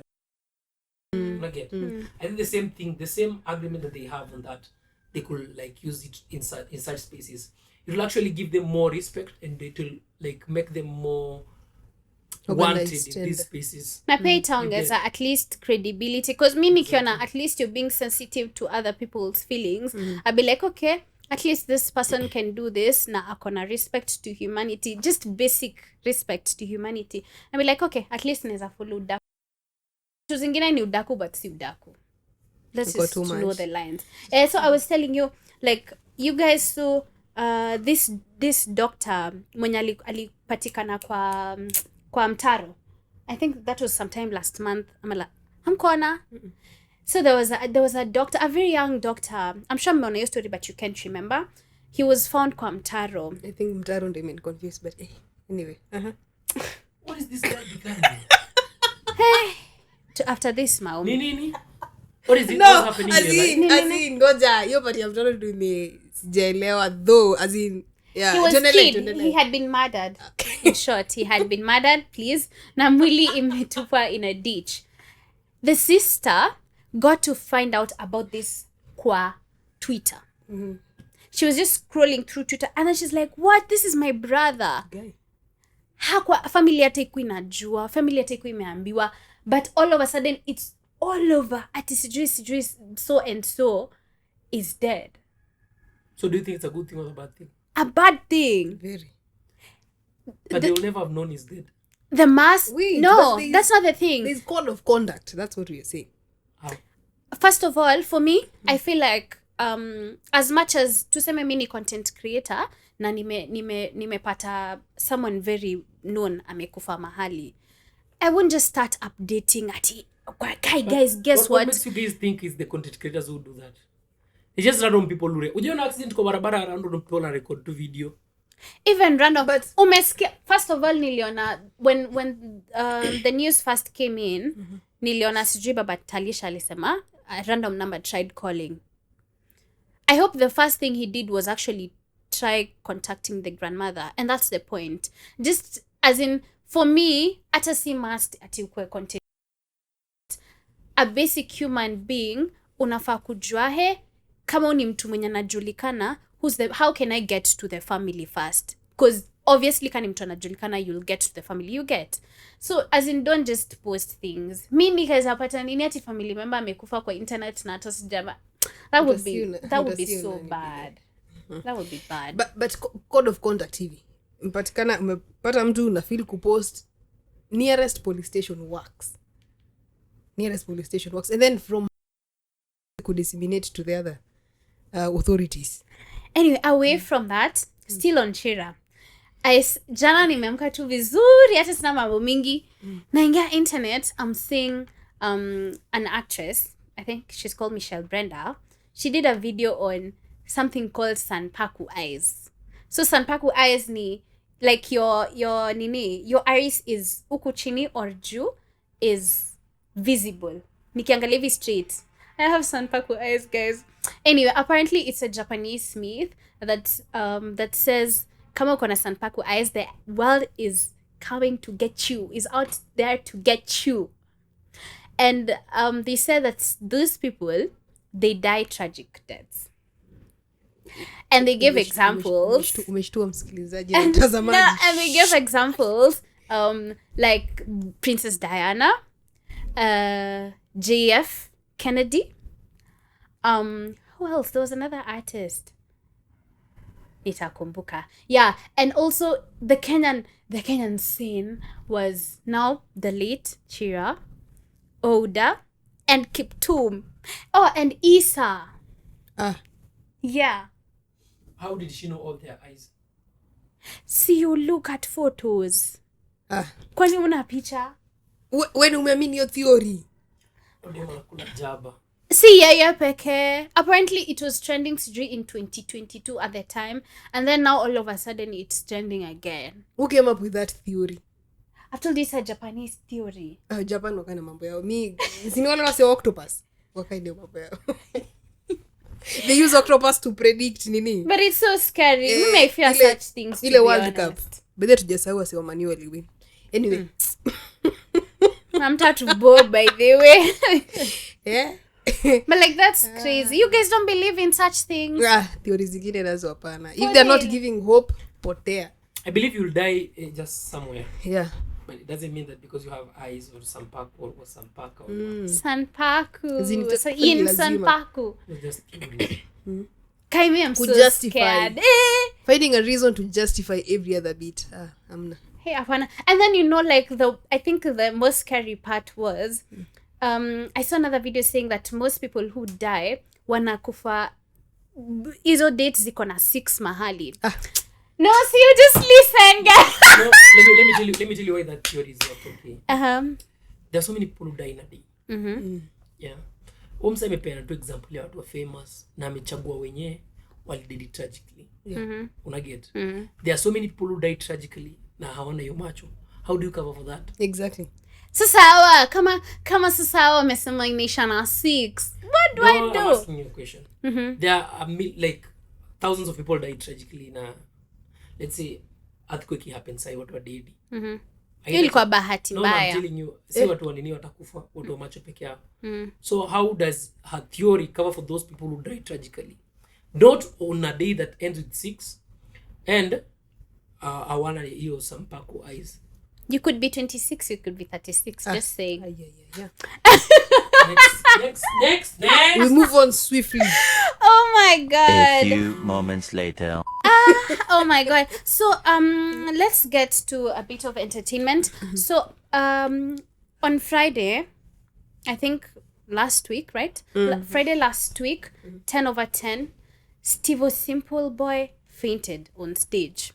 Get. I think the same thing, the same agreement that they have on that, they could like use it in such spaces. It will actually give them more respect, and it will like make them more wanted Organized in and- these spaces. Na pia itaongeza at least credibility, because mi nikiona at least you're being sensitive to other people's feelings, I'll be like, okay, at least this person can do this na akona respect to humanity, just basic respect to humanity. I'll be like, okay, at least naweza follow udaku. Vitu zingine ni udaku but si udaku. Let's Got just too know much. the lines. So I was telling you, like, you guys saw this doctor mwenye alipatikana kwa mtaro. I think that was sometime last month. Hamkona. So there was a doctor, a very young doctor. I'm sure mmeona hiyo story, but you can't remember. He was found kwa mtaro. I think mtaro ndio mean confused, but anyway. What is this guy becoming? After this maumi. Nini? What is it? No, What's happening as here? in, ngoja, hiyo part ya mtaro ndio sijaelewa though, as in, yeah. He was tuendelee, killed. tuendelee. He had been murdered. In short, he had been murdered, please. Na mwili imetupwa in a ditch. The sister got to find out about this kwa Twitter. She was just scrolling through Twitter and then she's like, what? This is my brother. Guy. Family yake iko inajua, family yake iko imeambiwa, but all of a sudden it's all over. Ati sijui so and so is dead. So do you think it's a good thing or a bad thing? A bad thing. Very. But they will never have known he's dead. The mass. Wait, no, but that's not the thing. There's code of conduct. That's what we are saying. How? First of all, for me, I feel like as much as tuseme mini content creator na nimepata someone very known amekufa mahali, I won't just start updating ati guys, guess What what? makes you guys think is the content creators who do that? It's just random people who ujiona accident kwa barabara, random people na record to video. Even random, But- umesikia. First of all, niliona when the news first came in, niliona sijui baba Talisha alisema a random number tried calling. I hope the first thing he did was actually try contacting the grandmother, and that's the point. Just as in, for me, hata si must ati ukwe content. A basic human being unafaa kujua kama ni mtu mwenye anajulikana, how can I get to the family first? Because obviously kani mtu anajulikana, you'll get to the family you get. So as in, don't just post things. Mi nikazapata nini ati family member amekufa kwa internet na hata sijama. That would be so bad. That would be bad. But code of conduct hivi. Umepata mtu una feel kupost, nearest police station works. And then from could disseminate to the other authorities. Anyway, away from that, still on Chira. Jana nimeamka tu vizuri, hata sina mambo mingi. Naingia internet, I'm seeing an actress, I think she's called Michelle Brenda. She did a video on something called Sanpaku eyes. So Sanpaku eyes ni like your your iris is huku chini or juu is visible. Nikiangalia hivi straight. I have sanpaku eyes, guys. Anyway, apparently it's a Japanese myth that says kama uko na sanpaku eyes, the world is coming to get you, is out there to get you. And they say that those people, they die tragic deaths. And they give examples. Umeshtua msikilizaji And they give examples like Princess Diana, JF Kennedy. Who else? There was another artist. Nitakumbuka. Yeah, and also the Kenyan scene was now the late Chira, Oda, and Kiptum. Oh, and Isa. Yeah. How did she know all their eyes? See, you look at photos. Kwani una picha? When umeamini your theory? Ndio wanakula jaba. See, yeye peke. Apparently it was trending in 2022 at the time, and then now all of a sudden it's trending again. Who came up with that theory? I've told you it's a Japanese theory. Japan wakana mambo yao. Sini wale wase octopus. Wakaide mambo yao. They use octopus to predict nini. But it's so scary. We may fear such things. Ile World Cup. But that tujasahau wase wa Man U win. Anyway. I'm touched to Bob, by the way. Yeah. But like, that's crazy. You guys don't believe in such things. Theories zingine nazo hapana. If they're not giving hope, potea. I believe you'll die just somewhere. Yeah. But it doesn't mean that because you have eyes or sanpaku or sanpaka or Sanpaku. So in sanpaku. you're just Kaimi, I'm so justify. scared. Finding a reason to justify every other bit. Amna. Hey, apana. And then, you know, like, I think the most scary part was I saw another video saying that most people who die wanakufa hizo dates ziko na 6 mahali. No, so you just listen, guys. No, let me tell you why that theory is not okay. There are so many people who die in a day. Yeah. Umsa imepea tu example ya watu wa famous na amechagua wenye walidedi tragically. Una get? There are so many people who die tragically na hawana hiyo macho. How do you cover for that? Exactly. Sasa hawa kama sasa hawa wamesema inaisha na 6. What do I do? I'm asking you a question. There are like thousands of people die tragically na, let's say earthquake happens, sai watu wa dead. Ilikuwa bahati mbaya. I'm telling you, si watu wanini watakufa, watu wa macho peke yao. So how does her theory cover for those people who die tragically? Not on a day that ends with 6 and hawana hiyo sanpaku eyes. You could be 26, you could be 36, just saying. Yeah. Next. We move on swiftly. Oh my god. A few moments later. Oh my god. So let's get to a bit of entertainment. So on Friday, I think last week, right? Friday last week, 10/10, Steve Simple Boy fainted on stage.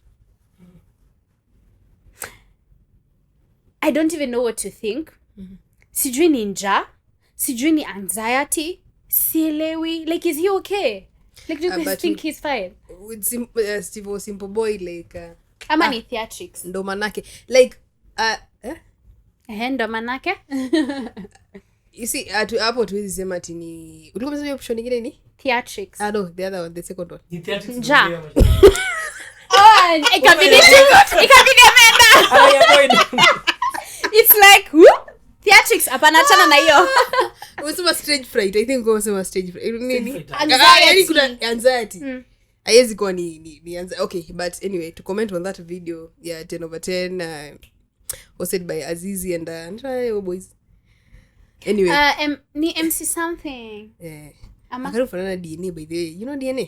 I don't even know what to think. Sijui ni njaa, sijui ni anxiety, sielewi. Like, is he okay? Like, do you guys think he's fine? With Steve Simple Boy, like Ama ni theatrics. ndo manake like Ndo manake. You see, hapo tuwezi sema ati ni ulikuwa umesema option nyingine ni Theatrics. no, the other one, the second one. Njaa. Ikabidi ameenda. It's like, whoop. Theatrics, hapana achana na hiyo. Umesema stage fright. I think umesema stage fright. Nini? Anxiety. Haiwezi kuwa ni anxiety. Okay, but anyway, to comment on that video, 10/10 was said by Azizi and boys. Anyway. Ni MC something. Akaru fanana DNA, by the way. You know DNA?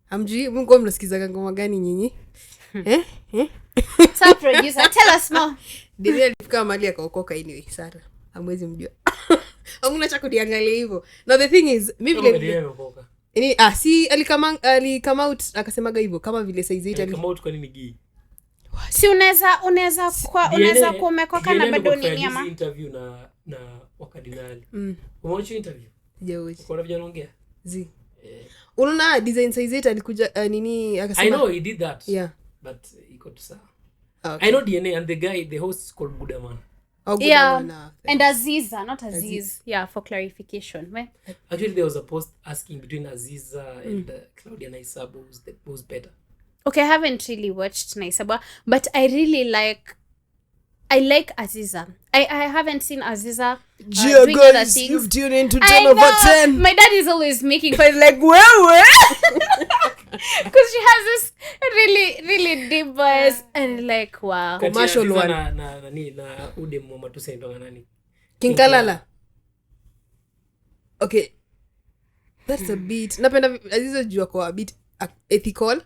Hamjui mko mnasikiza ngoma gani nyinyi? So producer, tell us more. DNA alifika mahali akaokoka anyway. Sasa hamwezi mjua. Hamna cha kudiangalia hivyo. Now the thing is, mimi vile si alikama out akasemaga hivyo kama vile size 8 alikama out kwa nini gii? Si unaweza kuwa umekoka na bado ni nyama. Interview na wakadinali. Umeona interview? Sijaoje. Kwa nini anaongea? Unaona design size 8 alikuja nini akasema. I know he did that. Yeah. But iko tu sawa. Okay. I know DNA, and the host is called Budaman. Oh, good Yeah, one, and Aziza, not Aziz. Yeah, for clarification. Where? Actually, there was a post asking between Aziza and Claudia Naisaba who's better. Okay, I haven't really watched Naisaba, but I like Aziza. I haven't seen Aziza Dear doing other guys, things. you've tuned into I 10 know. over 10. My dad is always making fun, like, where? Because she has this really deep voice, and like, wow. Kati ya Commercial Aziza one. na ude mama tu sendonga nani. Kinkalala. Okay. That's a bit. Napenda Aziza jua kwa a bit ethical.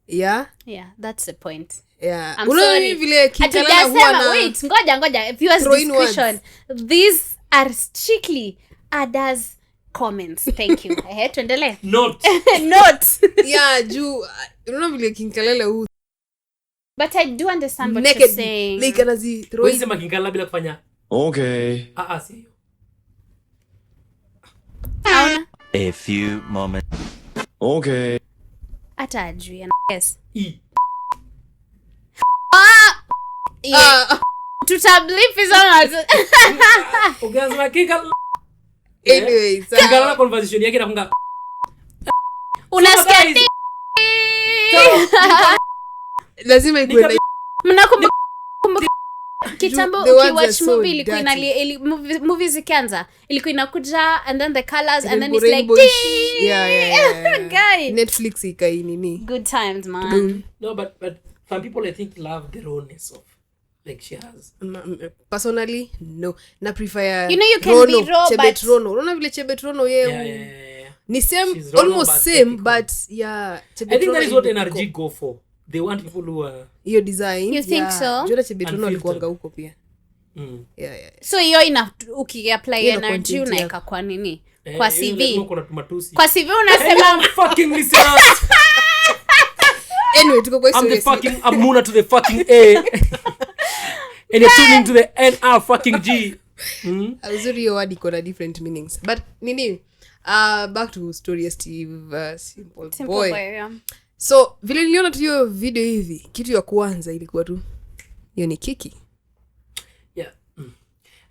Yeah. Yeah, that's the point. Yeah. I'm Unaona sorry. vile Kinkalala huwa Hatujasema, na wait, ngoja. Viewers throw in discretion. These are strictly Ada's comments. Thank you. Tuendelee. Not. Not. yeah, juu unaona vile Kinkalala hu But I do understand what naked you're saying. like anazi throw Wewe in. sema Kinkala bila kufanya. Okay. Si. Aona? A few moments. Okay. Hata ajui. Yes. E. Yeah. Tutablip hizo na Ukianza Kinkala. Anyway, so Kinkala conversation yake inafunga. unasikia ti. lazima ikuwe na Mnakumbuka kitambo The words ukiwatch are so movie ilikuwa dirty. movie zikianza ilikuwa inakuja and then the colors and then it's rainbow like sh- yeah. guy. Netflix ikainini. Good times, man. No, but some people I think love the rawness of like she has. Personally, no. Na prefer You know you can be raw, Chebet but- Rono. Unaona vile Chebet Rono yeye Yeah. ni same, She's Rono, almost but same, ethical. but yeah, Chebet I think Rono that is what iko- NRG go for. They want people who are hiyo design. You think so? Jona Chebet Rono Unfiltered. alikuanga huko pia. mm. Yeah. So hiyo ukiapply Hiyo ndo energy content unaeka kwa nini? Kwa Lazima CV. kuna tumatusi. Kwa CV unasema Fucking listeners. Anyway, tuko kwa I'm the serious. fucking Amuna to the fucking A. And you're tuning to the NR fucking G. Uzuri hiyo word iko na different meanings. But nini? Back to story ya Steve Simple Boy. yeah. So, vile niliona tu hiyo video hivi, kitu ya kwanza ilikuwa tu hiyo ni Kiki. Yeah.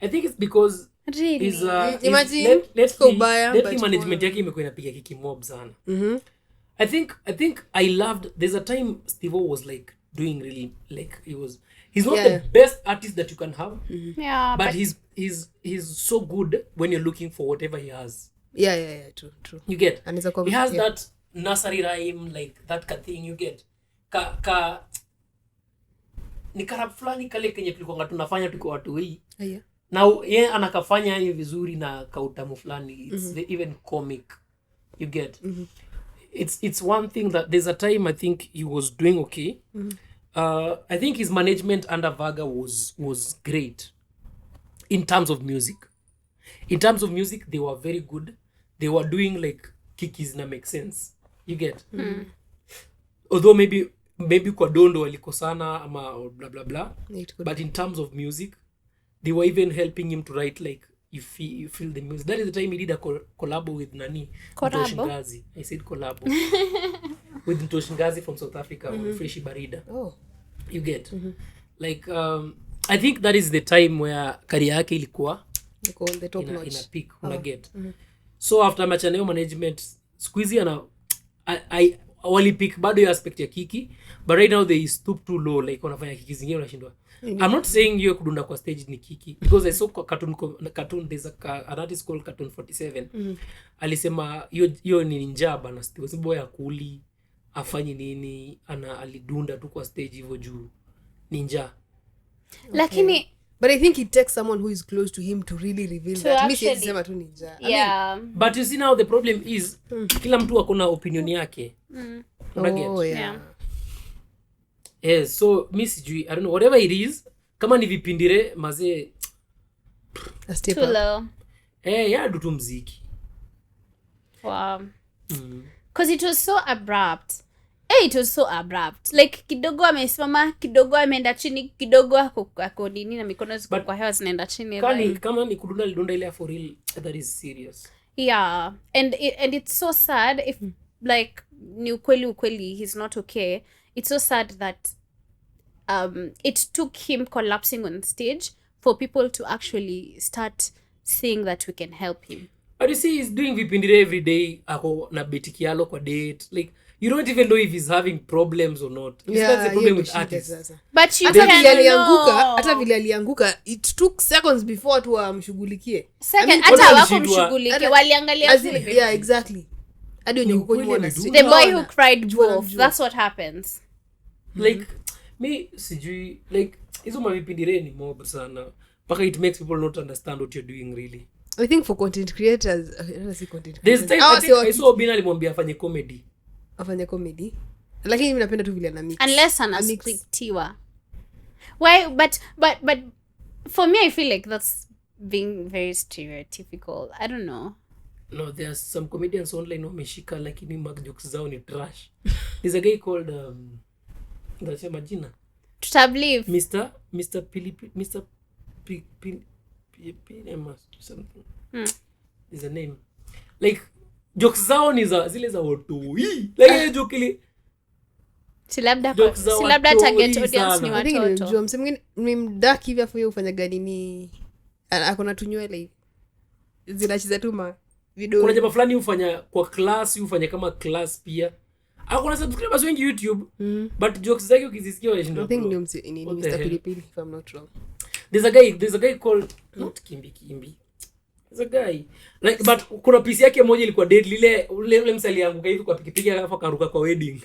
I think it's because Really? is Imagine, siko ubaya, but management yake imekuwa inapiga Kiki mob sana. Mhm. I think I loved. There's a time Steve was like doing really like he's not Yeah. the best artist that you can have, Yeah, but he's so good when you're looking for whatever he has. Yeah, true. You get. Anaweza kuwa He has yeah. that nursery rhyme like that thing you get. Ni karap fulani kale kenye tulikuwa tunafanya tukiwa watu hii. Yeah. Now yeye anakafanya hiyo vizuri na kautamu fulani. It's even comic. You get. It's one thing that there's a time I think he was doing okay. I think his management under Vaga was great in terms of music. In terms of music, they were very good. They were doing like Kikis na make sense. You get. Although maybe kwa dondo walikosana ama blah blah blah. But in terms of music, they were even helping him to write like you feel the music. That is the time he did a collab with Nani Ntoshingazi. I said collab with Ntoshingazi from South Africa, Freshi Barida. Oh. You get. Like I think that is the time where career yake ilikuwa Iko on the top in notch. a peak una get. So after machaneo management squeezy ana I walipick bado hiyo aspect ya Kiki, but right now they stoop too low, like wanafanya Kiki zingine unashindwa. I'm not saying hiyo kudunda kwa stage ni Kiki, because I saw cartoon there's an artist called Cartoon 47. Alisema hiyo ni njaba na Steve Boy akuli afanyi nini, alidunda tu kwa stage hivyo juu ninja. Lakini But I think it takes someone who is close to him to really reveal To that. actually- Mimi sema tu ninja. yeah. But you see now the problem is kila mtu akona opinion yake. Una get? Oh, yeah. Yeah. Yes, so mi sijui, I don't know, whatever it is, kama ni vipindire mazee A step Too up. low. yadu tu mziki. Wow. Because it was so abrupt. It was so abrupt. Like kidogo amesimama, kidogo ameenda chini, kidogo ako nini na mikono ziko But- kwa hewa zinaenda chini. Like, Kama ni kudunda lidunda ile ya for real, that is serious. yeah. And it's so sad if like ni ukweli he's not okay. It's so sad that it took him collapsing on stage for people to actually start seeing that we can help him. But you see, he's doing vipindire every day. Ako na betikialo kwa date. Like, you don't even know if he's having problems or not. That's the problem with artists. But you hata can vile alianguka it took seconds before tu amshughulikie. Second, hata wakumshughulikie waliangalia zile. Yeah, exactly. Hadi wenye uko nyuma na the boy who cried wolf. That's what happens. Like, me sijui, like, hizo mavipindire ni mob sana. Paka it makes people not understand what you're doing really. I think for content creators, there's time I saw Bina alimwambia afanye comedy. Lakini mimi napenda tu vile ana mix. Unless anascriptiwa. Why? But for me, I feel like that's being very stereotypical. I don't know. No, there's some comedians online wameshika lakini mag jokes zao ni trash. There's a guy called ndasema jina. Tutabelieve. Mr. something. Is a name. Like jokes zao ni zile za watoi. Like joke ile si labda target audience ni watoto. Ndio msemo mimdak hivi afu yeye ufanya gani ni akona tunywele hivi. Zinachiza tu ma video. Kuna jambo fulani ufanya kwa class, ufanya kama class pia. Akona subscribers wengi YouTube. But jokes zake ukizisikia unashinda. I think ndio Mr. Pilipili if I'm not wrong. There's a guy called not Kimbi. There's a guy like but kuna piece yake moja ilikuwa dead lile msali yangu hivi kwa pikipiki alafu karuka kwa wedding.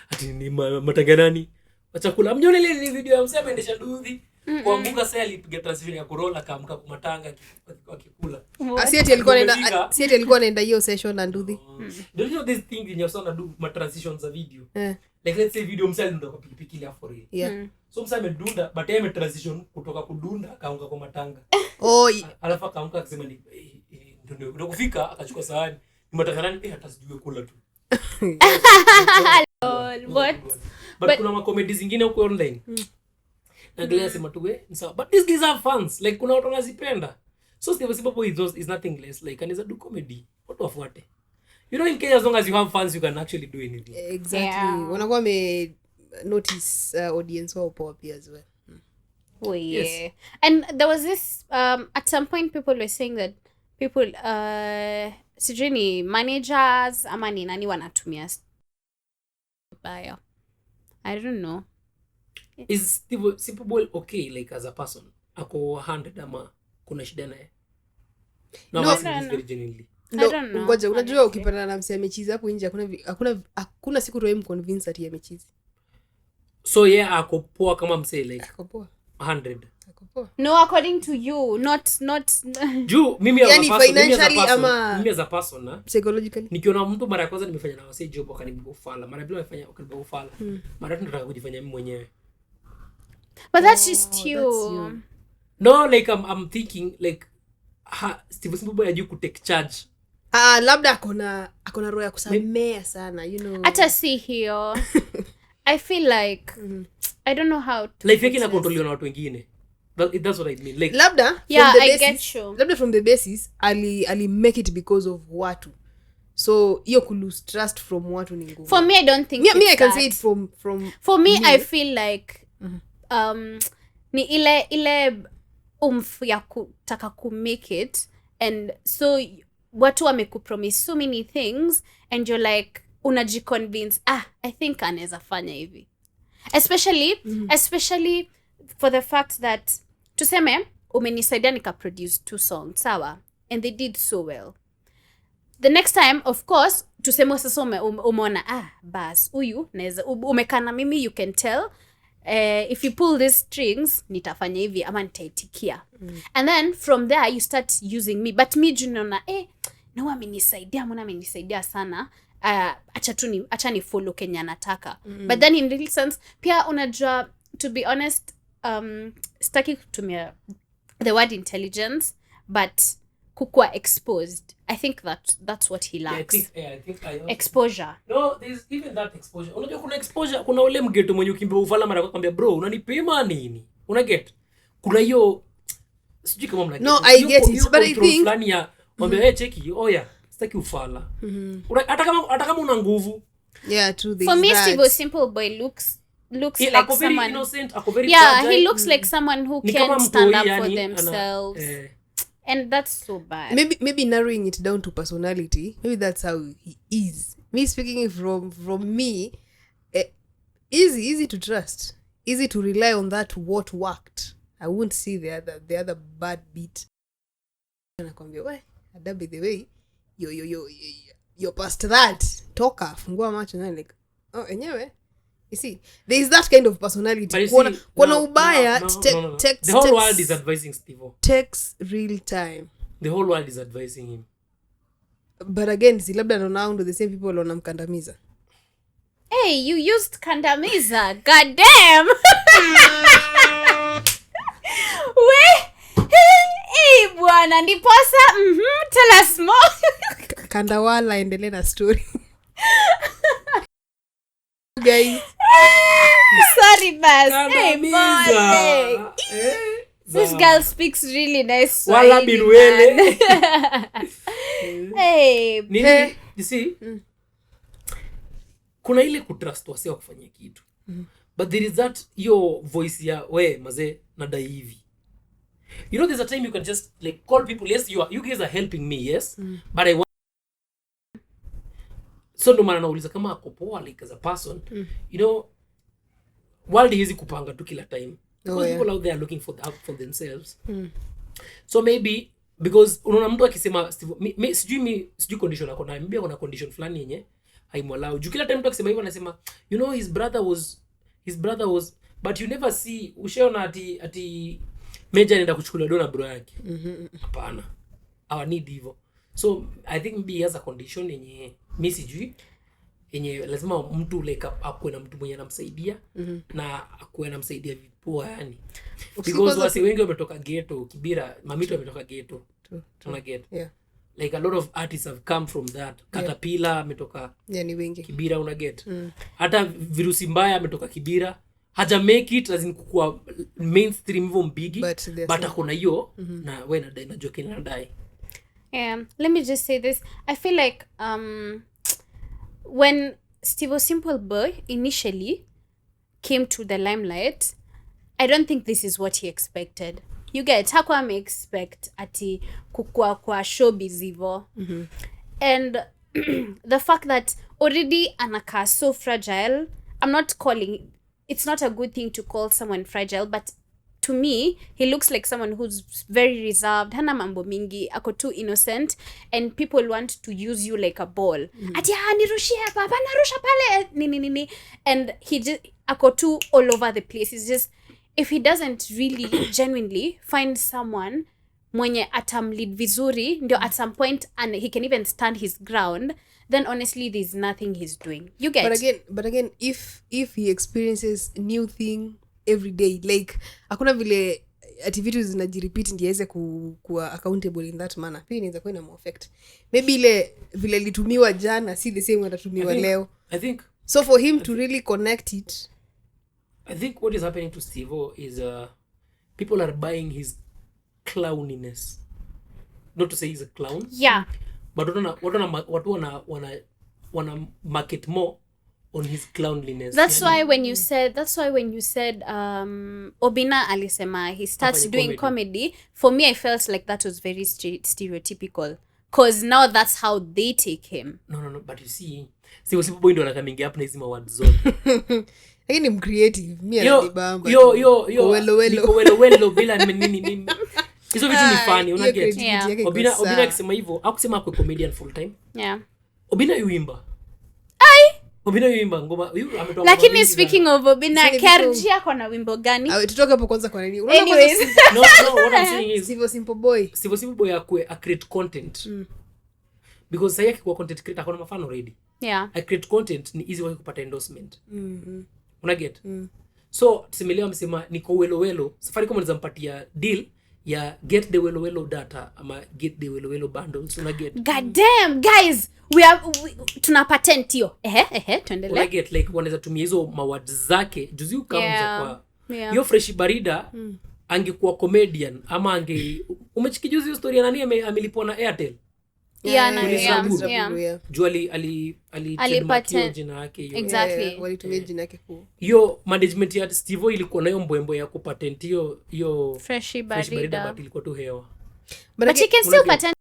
Ati ni matanganani wa chakula. Mjone ile video ya msema endesha dudhi kuanguka sasa alipiga transition ya Corolla kaamka kwa matanga akikula. Asieti alikuwa anaenda hiyo session na dudhi. Do you know this thing in your son do ma transitions za video? Like let's say video msali ndo kwa pikipiki ile for real. Yeah. So msali amedunda but yeye transition kutoka kudunda akaanguka kwa matanga. Alafu akaamka akisema ni ndio kufika akachukua sahani. Ni matanganani hata sijui kula tu. But kuna comedy zingine huko online. Naglea sema tu ni sawa. But these guys are fans. Like kuna watu wanazipenda. So Steve Sipopo is nothing less. Like anaweza do comedy. Watu wafuate. You know in Kenya as long as you have fans you can actually do anything. Exactly. Wanakuwa notice audience wao poa pia as well. Oh yeah. Yes. And there was this at some point people were saying that people sijui managers ama ni nani wanatumia baya. I don't know. Is Steve Sipopo okay like as a person? Ako 100 ama kuna shida naye? No, very genuinely. I don't know. Ngoja unajua ukipata na msee amechizi hapo nje hakuna siku roho mconvince ati amechizi. So yeah ako poa kama msee like ako poa 100. Ako poa. No, according to you, not Juu mimi yani financially ama mimi as a person na psychologically. Nikiona mtu mara ya kwanza nimefanya na wasee job wakanibu ufala. Mara pili nimefanya wakanibu ufala. Mara tatu nataka kujifanya mimi mwenyewe. But that's just you. No, like I'm thinking like Steve Sipopo hajui ku take charge. Labda akona roho ya kusamea sana, you know. Hata si hiyo. I feel like I don't know how to life yake inakontroliwa na watu wengine. That's what I mean. Like labda yeah, from the I basis, get you. Labda from the basis ali make it because of watu. So hiyo ku lose trust from watu ni ngumu. For me I don't think me I can say it from for me I feel like ni ile ya kutaka ku make it and so watu wamekupromise so many things and you're like unajiconvince I think anaweza fanya hivi, especially for the fact that tuseme umenisaidia nika produce 2 songs sawa and they did so well. The next time of course tuseme sasa umeona bas huyu naweza umekana mimi, you can tell if you pull these strings nitafanya hivi ama nitaitikia. And then from there you start using me, but me junaona no amenisaidia sana, acha ni follow Kenya nataka. But then in real sense pia unajua, to be honest, sitaki kutumia the word intelligence, but kukua exposed. I think that's what he lacks. I think exposure. No, there's even that exposure. Unajua kuna exposure, kuna ule mgeto mwenye ukimbe ufala mara kwambia bro unanipima nini? Una get? Kuna hiyo sijui kama mna get. No, I get it, but I think plani ya mwambia cheki oya sitaki ufala. Hata kama una nguvu. Yeah, true. For me Steve Simple Boy looks looks He like ako very someone innocent, ako very yeah, fragile. he looks like someone who Ni kama can't mtu stand hii, up for yani, themselves. And that's so bad. Maybe narrowing it down to personality, maybe that's how he is. Me speaking from me, easy to trust, easy to rely on that what worked. I won't see the other bad bit. Nakwambia we adabe the way you're past that, toka fungua macho na like enyewe. You see, there is that kind of personality. Kuna ubaya the whole world is advising Steve. Takes real time. The whole world is advising him. But again, si labda anaona the same people wanamkandamiza. Hey, you used kandamiza. God damn. Hey, bwana ndiposa. Tell us more. Kandawala endelee na story. Guys. Sorry, Bas. Hey, boy. This girl speaks really nice. Wala binwele. Hey. Nini? You see? Kuna ile kutrust wase wa kufanya kitu. But there is that your voice ya we maze nadai hivi. You know, there's a time you can just like call people. Yes, you guys are helping me, yes, but I want. So ndo maana nauliza kama ako poa like as a person, you know, world hizi kupanga tu kila time. Because people out there are looking for themselves. So maybe because unaona mtu akisema sijui condition yako na maybe kuna condition fulani yenye haimwalao. Juu kila time mtu akisema hivyo anasema you know his brother was but you never see ushaona ati Major anaenda kuchukua dona bro yake. Hapana. I need hivyo. So I think maybe he has a condition yenye mimi sijui yenye lazima mtu like akuwe na mtu mwenye anamsaidia na akuwe anamsaidia vipoa yani. Because wasi wengi wametoka ghetto, Kibira, mamito wametoka ghetto. Tuna get. Yeah. Like a lot of artists have come from that. Caterpillar ametoka ni wengi. Kibira una get. Hata Virusi Mbaya ametoka Kibira. Haja make it lazima kukua mainstream hivyo mbigi but akona hiyo na wewe na joke na dai. Let me just say this. I feel like when Steve Simple Boy initially came to the limelight, I don't think this is what he expected. You get hakuwa ame expect ati kukua kwa showbiz hivyo. And the fact that already anakaa so fragile, it's not a good thing to call someone fragile, but to me, he looks like someone who's very reserved, hana mambo mingi, ako too innocent, and people want to use you like a ball. Ati nirushie hapa, narusha pale, nini. And he just, ako too all over the place. It's just, if he doesn't really genuinely find someone mwenye atamlead vizuri, ndio at some point, and he can even stand his ground, then honestly there's nothing he's doing. You get. But again, if he experiences new thing every day, like hakuna vile activities zinajirepeat ndiye aweze kuwa accountable in that manner, pia inaweza kuwa ina affect maybe ile vile litumiwa jana si the same atatumiwa leo. I think so for him to really connect it, I think what is happening to Steve is people are buying his clowniness. Not to say he's a clown. Yeah. But watu wana market more on his clownliness. That's why when you said Obina alisema he starts doing comedy, for me I felt like that was very stereotypical, because now that's how they take him. No, but you see Simple Boy ndo anakaming up na hizo words zote. Lakini ni creative, mimi ananibamba. Yo welo bila nini. Hizo vitu ni funny, una get. Obina akisema hivyo, hakusema kwa comedian full time. Yeah. Obina yuimba. Obina yuimba ngoma, ametoa. Lakini speaking of Obina, Kerji ako na wimbo gani? Tutoke hapo kwanza kwa nini? Anyways. No, what I'm saying is Simple Boy a create content. Because sasa kwa content creator akona mafano already. Yeah. I create content ni easy way kupata endorsement. Una get. So tusemelewa msema niko welo. Safari kama nizampatia deal ya get the welo data ama get the welo bundles. Una get. God damn guys, tuna patent hiyo. Tuendelee. Una get like wanaweza tumia hizo mawords zake juzi kama kwa hiyo Fresh Barida angekuwa comedian ama umechikijuzi hiyo story ya nani amelipwa na Airtel. juu alitrademark jina yake hiyo. Exactly. Walitumia jina yake hiyo management ya Steve ilikuwa nayo mbwembo ya kupatent hiyo Fresh barida but ilikuwa tu hewa. But he can still patent.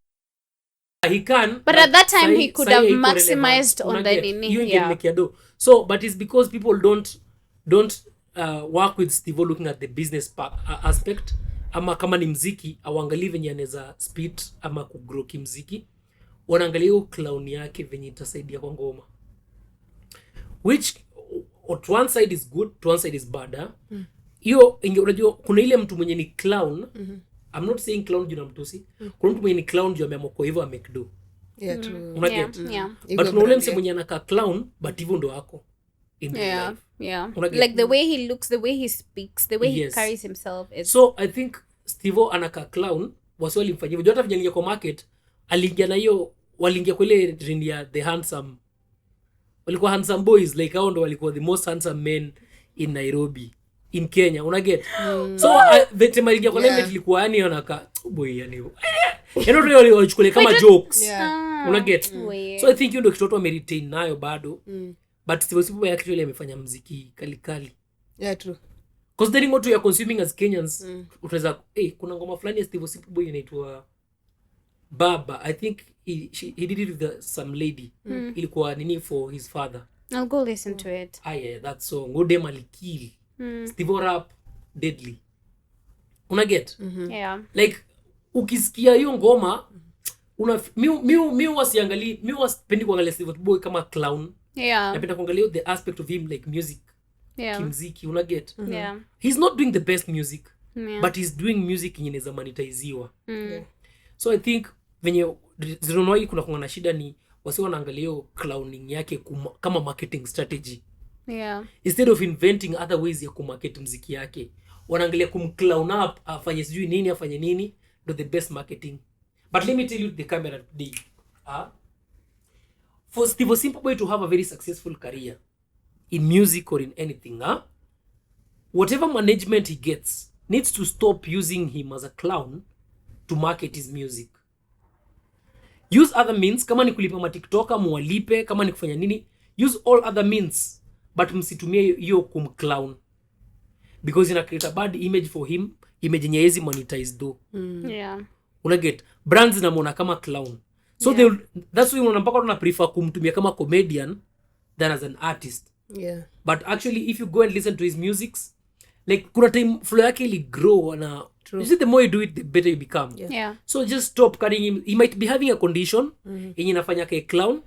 He can, but at that time he could have maximized on the nini. So but it's because people don't work with Steve looking at the business aspect, ama kama ni mziki awangalie venye anaweza speed ama kugrow kimziki, wanaangalia hiyo clown yake venye itasaidia kwa ngoma, which at one side is good, to one side is bad. Hiyo unajua kuna ile mtu mwenye ni clown. I'm not saying clown juu na mtusi. Kuna mtu mwenye ni clown juu ameamua kwa hivyo amekdo. Yeah, true. Unaget? But kuna ule mse mwenye anakaa clown but hivyo ndo ako in life. Like the way he looks, the way he speaks, the way he carries himself is. So I think Steve anakaa clown, wasi walimfanyia hivyo. Hata vijana kwa market aliingia na hiyo, waliingia kwa ile trend ya the handsome, walikuwa handsome boys, like hao ndo walikuwa the most handsome men in Nairobi, in Kenya, unaget? So the tema aliingia kwa ile ilikuwa yani anakaa boy yani ndio walichukua kama jokes, unaget? So I think hiyo ndio kitu watu wameretain nayo bado. But Steve actually amefanya muziki kali. Yeah, true. Considering what we are consuming as Kenyans, utaweza kuna ngoma fulani ya Steve Boy inaitwa Baba. I think he did it with some lady. Ilikuwa nini for his father. I'll go listen to it. Yeah, that song. Godem alikill. Steve rap deadly. Unaget? Yeah. Like ukisikia hiyo ngoma mi wasiangalia, mi wasipendi kuangalia Steve Boy kama clown. Napenda kuangalia the aspect of him like music. Kimziki, unaget? He's not doing the best music, but he's doing music yenye inaweza monetiziwa. So I think venye zironoi kuna na shida ni wasi wanaangalia clowning yake kama marketing strategy. Instead of inventing other ways ya kumarket muziki yake, wanaangalia kumclown up, afanye sijui nini, afanye nini, ndo the best marketing. But let me tell you the camera today. For Steve Simple Boy to have a very successful career in music or in anything, whatever management he gets needs to stop using him as a clown to market his music. Use other means, kama ni kulipa ma TikToker muwalipe, kama ni kufanya nini, use all other means, but msitumie hiyo kumclown, because ina create a bad image for him, image yenye hezi monetize do. Unaget? Brands zinamwona kama clown. So that's why unampaka tuna prefer kumtumia kama comedian than as an artist. But actually if you go and listen to his musics, like kuna time flow yake ili grow na you see the more you do it the better you become. So just stop cutting him. He might be having a condition yenye inafanya ka clown,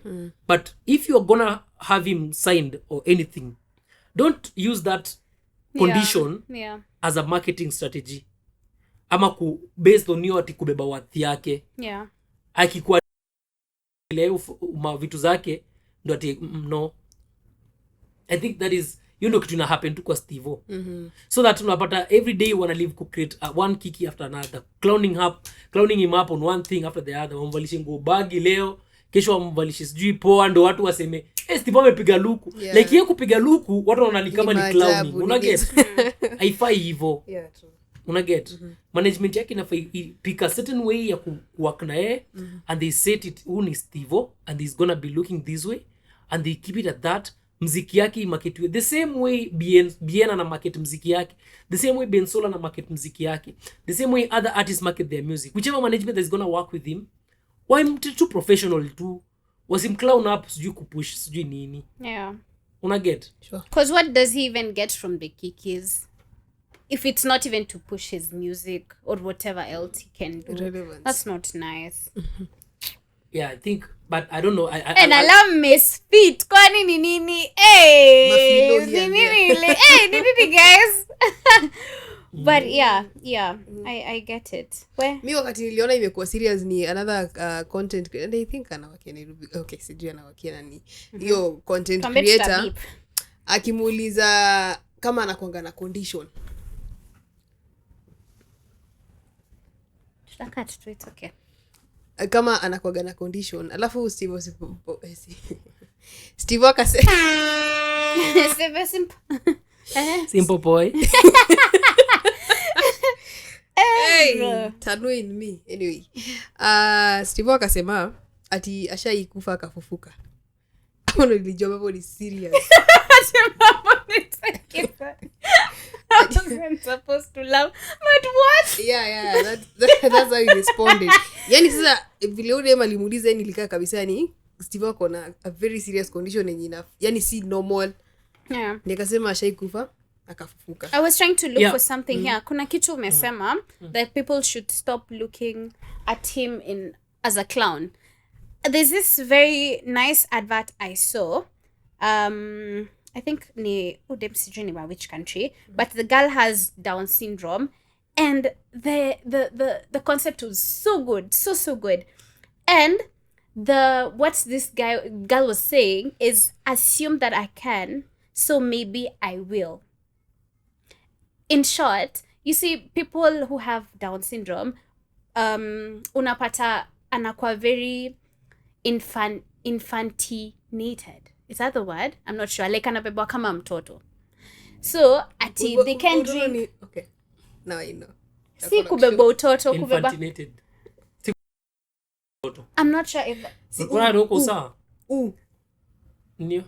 but if you're gonna have him signed or anything, don't use that condition as a marketing strategy, ama based on hiyo ati kubeba worth yake. Akikuwa ile vitu zake ndo ati no. I think that is ndo kitu ina happen tu kwa Steve. So that tunapata every day wana live to create one kiki after another, clowning him up on one thing after the other. Wamvalishe nguo bagi leo, kesho wamvalishe sijui poa, ndo watu waseme Steve amepiga luku. Like yeye kupiga luku watu wanaona kama ni clowning. Unaget? Haifai hivyo. True. Unaget? Management yake inafai pick a certain way ya work na yeye, and they set it who ni Steve and he's gonna be looking this way, and they keep it at that. Mziki yake market the same way Bien na market mziki yake, the same way Bensola na market mziki yake, the same way other artists market their music. Whichever management that is gonna work with him, why too professional too, was him clown up sijui kupush sijui nini. Unaget? Sure. Because what does he even get from the Kikis if it's not even to push his music or whatever else he can do? Relevance. That's not nice. Yeah, I think, but I don't know. I love misfit. Kwani ni nini? Nini guys? But I get it. Where? Mi wakati niliona imekuwa serious ni another content and I think anawakia Nairobi. Okay, sijui anawakia nani. Hiyo content creator akimuuliza kama anakuanga na condition. It's okay. Kama anakuaga na condition, alafu Steve akasema Simple boy. Tanui in me. Anyway, Steve akasema ati ashaikufa akafufuka. Hapo ndo nilijua mambo ni serious. I wasn't supposed to laugh, but what? Yeah, that's how he responded. Yani sasa vile ule alimuuliza nilikaa kabisa ni Steve wako na a very serious condition yenye enough. Yani si normal. Yeah. Nikasema ashaikufa akafufuka. I was trying to look for something here. Kuna kitu umesema that people should stop looking at him as a clown. There's this very nice advert I saw. I think ni which country, but the girl has Down syndrome, and the concept was so good, so good. And what this girl was saying is, assume that I can, so maybe I will. In short, you see, people who have Down syndrome, unapata anakuwa very infantinated. Is that the word? I'm not sure. Like anabebwa kama mtoto. So, ati they can drink. Okay. Now I know. Si kubeba utoto, kubeba. Infantinated. I'm not sure if Kuna huko sawa. Ndio.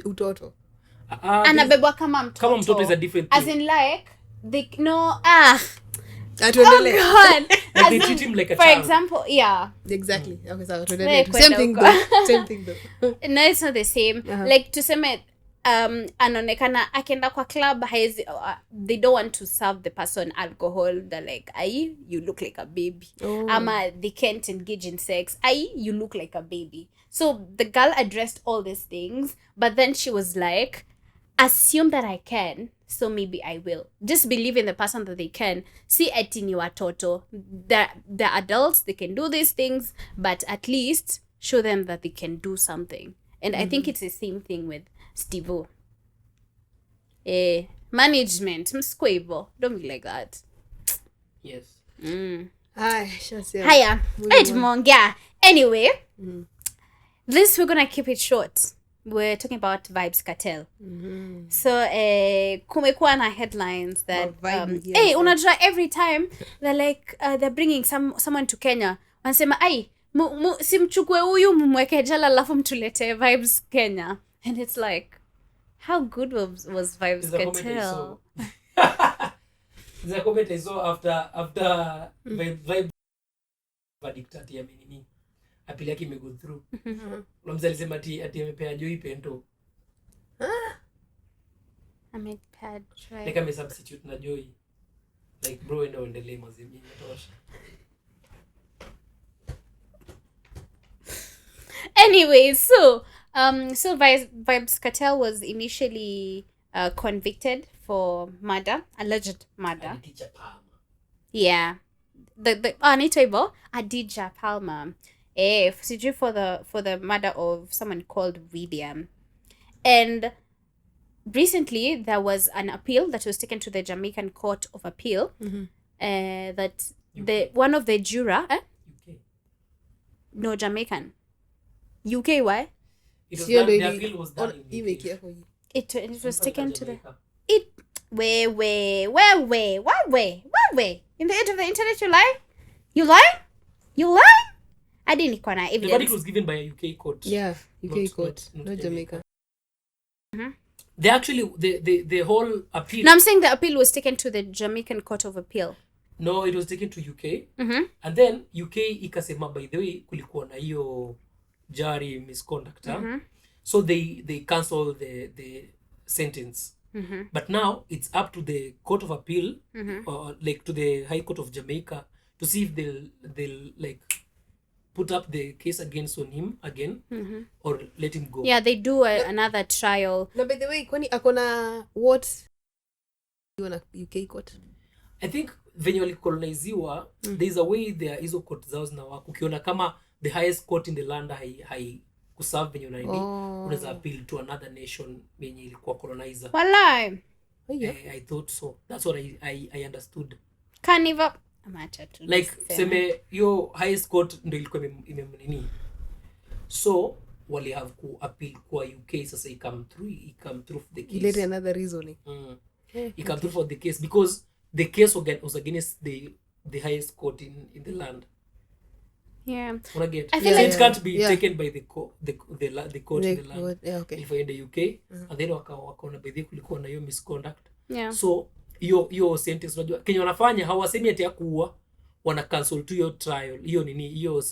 Utoto. Anabebwa kama mtoto. Kama mtoto is a different thing. As in like God. Like they treat him like a for child. example, yeah. Exactly. Okay, so Same thing though. No, it's not the same. Like tuseme anaonekana akienda kwa club they don't want to serve the person alcohol. They're like, you look like a baby. Ama they can't engage in sex. You look like a baby. So the girl addressed all these things, but then she was like, assume that I can, so maybe I will. Just believe in the person that they can. See ati ni watoto. They're adults, they can do these things, but at least show them that they can do something. And I think it's the same thing with Steve-O. Management, mskwebo. Don't be like that. Yes. Hiya. Edmonga. Anyway, this we're gonna keep it short. We're talking about Vybz Kartel. So kumekuwa na headlines that unajua every time they're like they're bringing someone to Kenya, wanasema simchukue huyu mweke jela alafu mtulete Vybz Kenya. And it's like, how good was Vybz Kartel? The comment I saw after Vybz verdict ya nini apili yake imego through. Lomza alisema ati amepea Joy Pento. Amepea try. Like ame substitute na Joy. Like bro enda uendelee mazimi imetosha. Anyway, so Vybz Kartel was initially convicted for murder, alleged murder. Adidja Palmer. Yeah. The Anita Adidja Palmer. For the murder of someone called William. And recently there was an appeal that was taken to the Jamaican Court of Appeal. That one of the juror UK. No, Jamaican. UK, why? The appeal was done in UK. It was taken to the Where? In the age of the internet, you lie? I didn't quite evidence. The verdict was given by a UK court. Yeah, UK court, not Jamaica. They actually the whole appeal. No, I'm saying the appeal was taken to the Jamaican Court of Appeal. No, it was taken to UK. And then UK ikasema, by the way, kulikuwa na hiyo jury misconduct. So they cancel the sentence. But now it's up to the Court of Appeal, like to the High Court of Jamaica, to see if they'll like put up the case against on him again or let him go. Yeah, they do another trial. No, by the way, kwani akona what you na UK court? I think venye walikoloniziwa, there's a way there hizo court zao zinawaka. Ukiona kama the highest court in the land hai kuserve venye unaweza appeal to another nation venye ilikuwa colonizer. Walai. I thought so. That's what I understood. Can't even like seme yo highest court ndio ilikuwa imemnini. So wali have ku appeal kwa UK sasa it come through the case. Let another reasoning. It come through for the case because the case was against the highest court in the land. Yeah. Una get? I feel So like- it can't be Yeah. taken by the court in the land. Yeah, okay. If in the UK and then wakaona by the kulikuwa na hiyo misconduct. Yeah. So hiyo sentence unajua Kenya wanafanya hawasemi ati ya kuua, wana cancel tu hiyo trial. Hiyo nini hiyo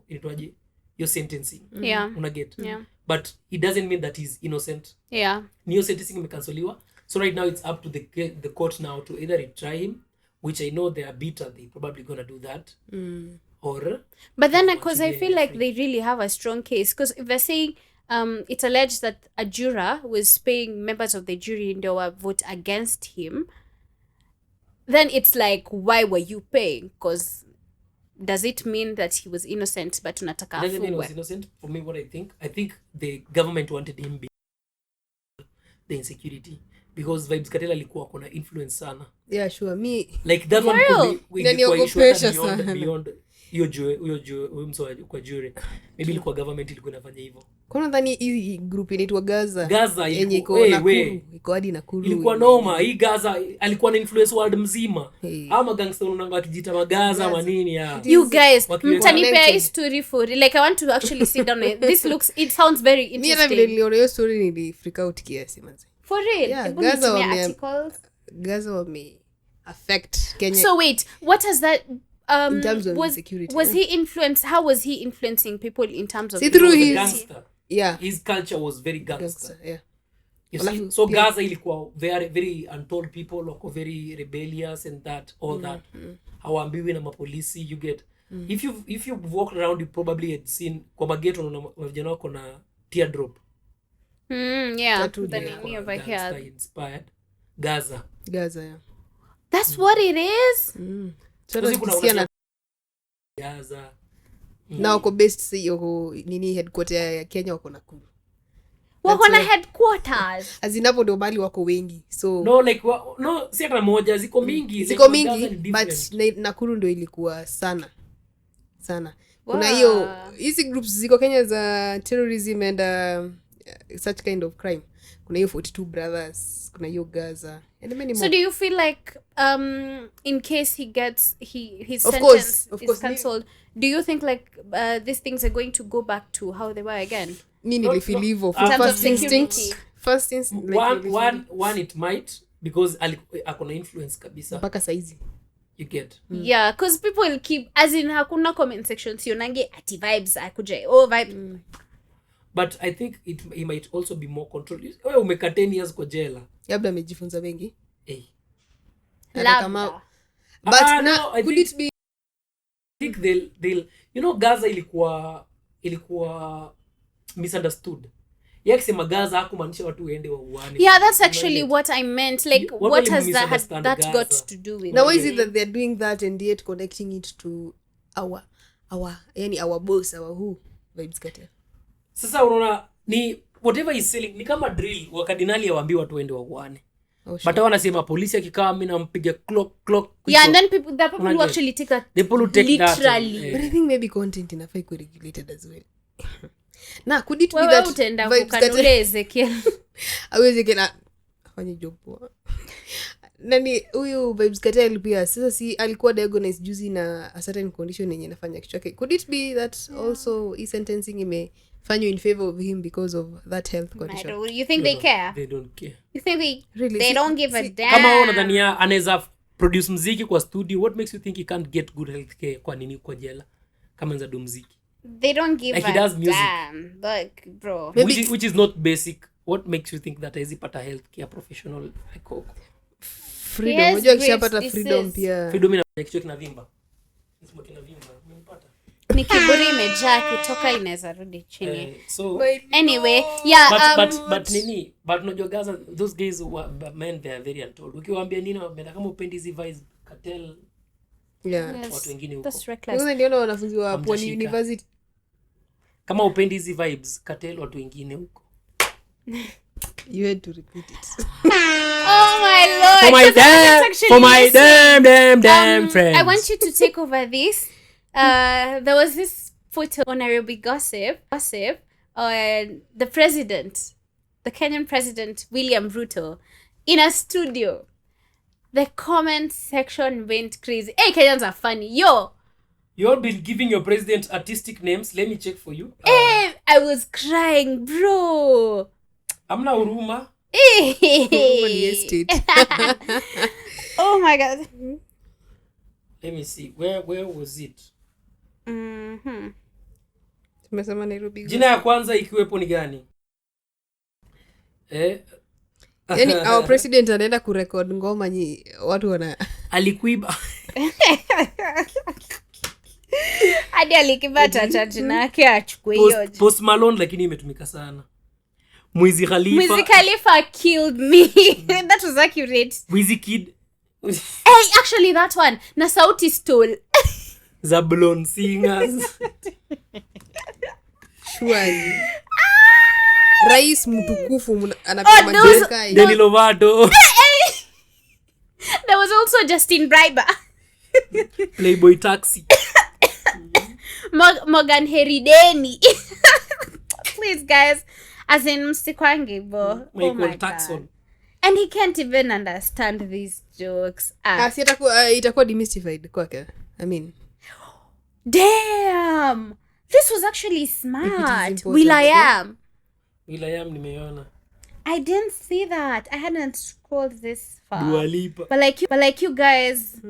inaitwaje? Hiyo sentencing. Yeah. Una get? Yeah. But it doesn't mean that he's innocent. Yeah. New sentencing imecanceliwa. So right now it's up to the court now to either retry him, which I know they are bitter, they probably gonna do that. Or But then, Or because I today, feel like free. they really have a strong case. Because if they're saying it's alleged that a juror was paying members of the jury in their vote against him, then it's like, why were you paying? Because does it mean that he was innocent but tunataka doesn't mean he was afungwe? innocent. For me, what I think the government wanted him the insecurity because Vybz Kartel alikuwa kuna influence sana. Yeah, sure. Me, Like that one real? could be Inaniogopesha sana. beyond huyo mso kwa jury. Maybe ilikuwa government ilikuwa inafanya hivyo. kuna dhani hii group inaitwa Gaza. Gaza yenye iko ilikuwa Nakuru, iko hadi Nakuru. ilikuwa noma. Hii Gaza alikuwa na influence world mzima. Hey. Ama gangster unanga akijita magaza manini ya. You guys, Wakiweka- mtanipea hii story for like I want to actually sit down and it sounds very Mi hata vile interesting. niliona hiyo story nilifreak out kiasi manze. For real. Yeah, Hebu Gaza nitumie wame- articles. Gaza wame affect Kenya. So wait, what has that In terms of was insecurity, was he influenced? How was he influencing people in terms of See, through He was a his- gangster. yeah, His culture was very gangster. gangster, yeah. You see? Alafu So pia- Gaza ilikuwa very very untold people, wako very rebellious and that all that. Hawaambiwi na mapolisi, you get. If you walked around, you probably had seen kwa mageto na vijana wako na teardrop. yeah, Tattoo, the yeah. nini over Gangster here. inspired Gaza. Gaza, yeah. That's what it is. So Kuzi kuna tukisikia na Gaza. na wako based si yoko nini headquarter ya Kenya wako Nakuru. Wako na why- headquarters. Azinapo ndio mali wako wengi. So No like no si hata moja ziko mingi. ziko Like, Gaza mingi ni different. but Nakuru ndio ilikuwa sana. Kuna Wow. hiyo hizi groups ziko Kenya za terrorism and such kind of crime. Kuna hiyo 42 brothers, kuna hiyo Gaza. And many So more. do you feel like in case he gets his Of sentence course, of is course. cancelled, do you think like these things are going to go back to how they were again? Mi nilifeel hivyo In for terms of first instinct. security. First instinct like, One it might because akona influence kabisa. mpaka saizi. You get. Yeah, because people will keep as in hakuna comment section sionange ati vibes akuje vibe. But I think he might also be more controlled. Wewe umeka 10 years kwa jela. Labda amejifunza mengi. Hey. Hata kama Labda. but Ah, na no, I could think- it be I think they'll Gaza ilikuwa misunderstood. Yeye akisema Gaza hakumaanisha watu waende wauane. Yeah, that's actually what I meant. Like, What what really has misunderstand that got Gaza? to do with now why it? is it that they're doing that and yet connecting it to our yani our boss, our who Vybz Kartel? Sasa unaona ni whatever is selling ni kama drill wakadinali waambiwa watu waende wauane. Oh, sure. But wanasema polisi akikaa mimi nampiga clock. Yeah, and then there are people who Unaget. actually take that The people who take that, literally. But I think maybe content inafai ku regulated as well. Na could it be Wewe that utaenda Vybz Kartel kukanule Ezekiel. aweze kena afanye job poa. Nani huyu Vybz Kartel pia sasa si alikuwa diagnosed juzi na a certain condition yenye inafanya kichwa chake. Could it be that also his sentencing imefanywa in favor of him because of that health I condition? don't- You think they care? They don't care. You think they Really? they See- don't give a see- damn? Kama wewe unadhania anaweza produce muziki kwa studio, what makes you think he can't get good health care kwa nini kwa jela? Kama anaweza do muziki. They don't give Like he a does music. damn. Look, bro. Maybe- Which is not basic. What makes you think that hawezi pata health care professional like Freedom. Yes, Unajua Grace, akishapata this freedom is- pia. freedom ina kichwa kinavimba. Nisema kinavimba. Umempata? Ni kiburi imejaa kitoka inaweza rudi chini. So Anyway, yeah, but nini but unajua Gaza those guys men they are very untold. Ukiwaambia nini wameenda kama upendi hizi Vybz Kartel Yeah. yes, watu wengine huko. that's reckless. Kwanza niliona wanafunzi wa Pwani Hamjashika. University. Kama upendi hizi Vybz Kartel watu wengine huko. You had to repeat it. Oh my lord. For my So that's actually damn friends. I want you to take over this. There was this photo on Nairobi Gossip, the president, the Kenyan president, William Ruto, in a studio. The comment section went crazy. Hey, Kenyans are funny. Yo, You all been giving your president artistic names. Let me check for you. I was crying, bro. Amna huruma. Money estate. Oh my god. Let me see. Where was it? Tumesema Nairobi. Jina ya kwanza ikiwepo ni gani? Yani our president anaenda kurecord ngoma watu wana Alikuiba. Hadi alikibata jina yake achukue hiyo. Post Malone lakini imetumika sana. Mwizi Khalifa killed me. That was accurate. Wizi Kid. Hey, actually that one. Na sauti stole. Zablon Singers. Shwari. Rais mtukufu anapewa majeskai. Demi Lovato. There was also Justin Bieber. Playboy Taxi. Morgan Herideni. Please guys, as in msikwangi bo. Michael Jackson. And he can't even understand these jokes. Si itakuwa demystified kwake. I mean, damn, this was actually smart. Will.i.am nimeona. I didn't see that. I hadn't scrolled this far. Dua Lipa. But like you guys,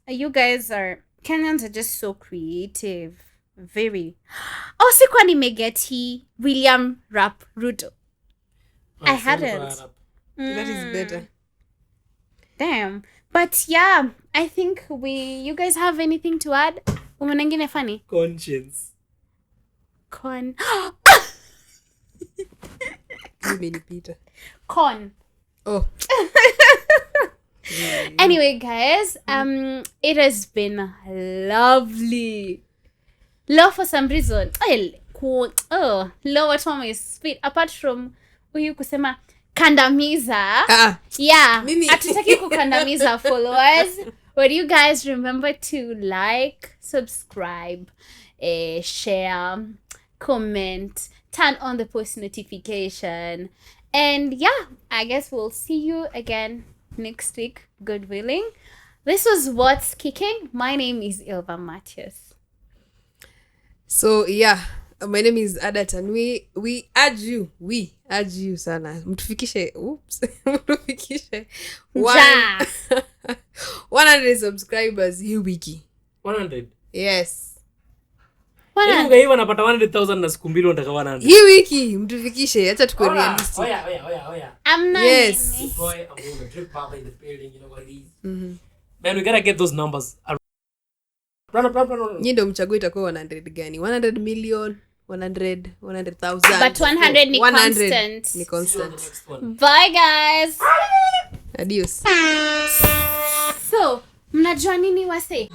you guys are Kenyans are just so creative. Very. Oh, sikuwa nimegeti William Rap Ruto. I hadn't. That is better. Damn. But yeah, I think you guys have anything to add? Umenengine funny? Conscience. Con. Peter. Con. Oh. Anyway, guys, it has been lovely. Love for some reason. Love what mama is sweet. Apart from huyu kusema kandamiza. Yeah. Atutaki kukandamiza followers. But you guys remember to like, subscribe, share, comment, turn on the post notification. And yeah, I guess we'll see you again next week, God willing. This was What's Kikiing. My name is Ilva Matthias. So yeah, my name is Adat, and we urge you sana mtufikishe 100 subscribers hii wiki. 100. Yes. Hiyo napata 100,000 na siku mbili unataka 100. Hii wiki mtufikishe, acha tukue realistic. Oya. I'm not. Yes. Boy, I'm going to trip back in the building, you know what it is. Man, we gotta get those numbers. Run. Nyinyi ndio mchague itakuwa 100 gani? 100 million, 100,000. But 100 ni 100 constant. ni See you on the constant. next one. Bye guys. Adios. So, mnajua nini wase?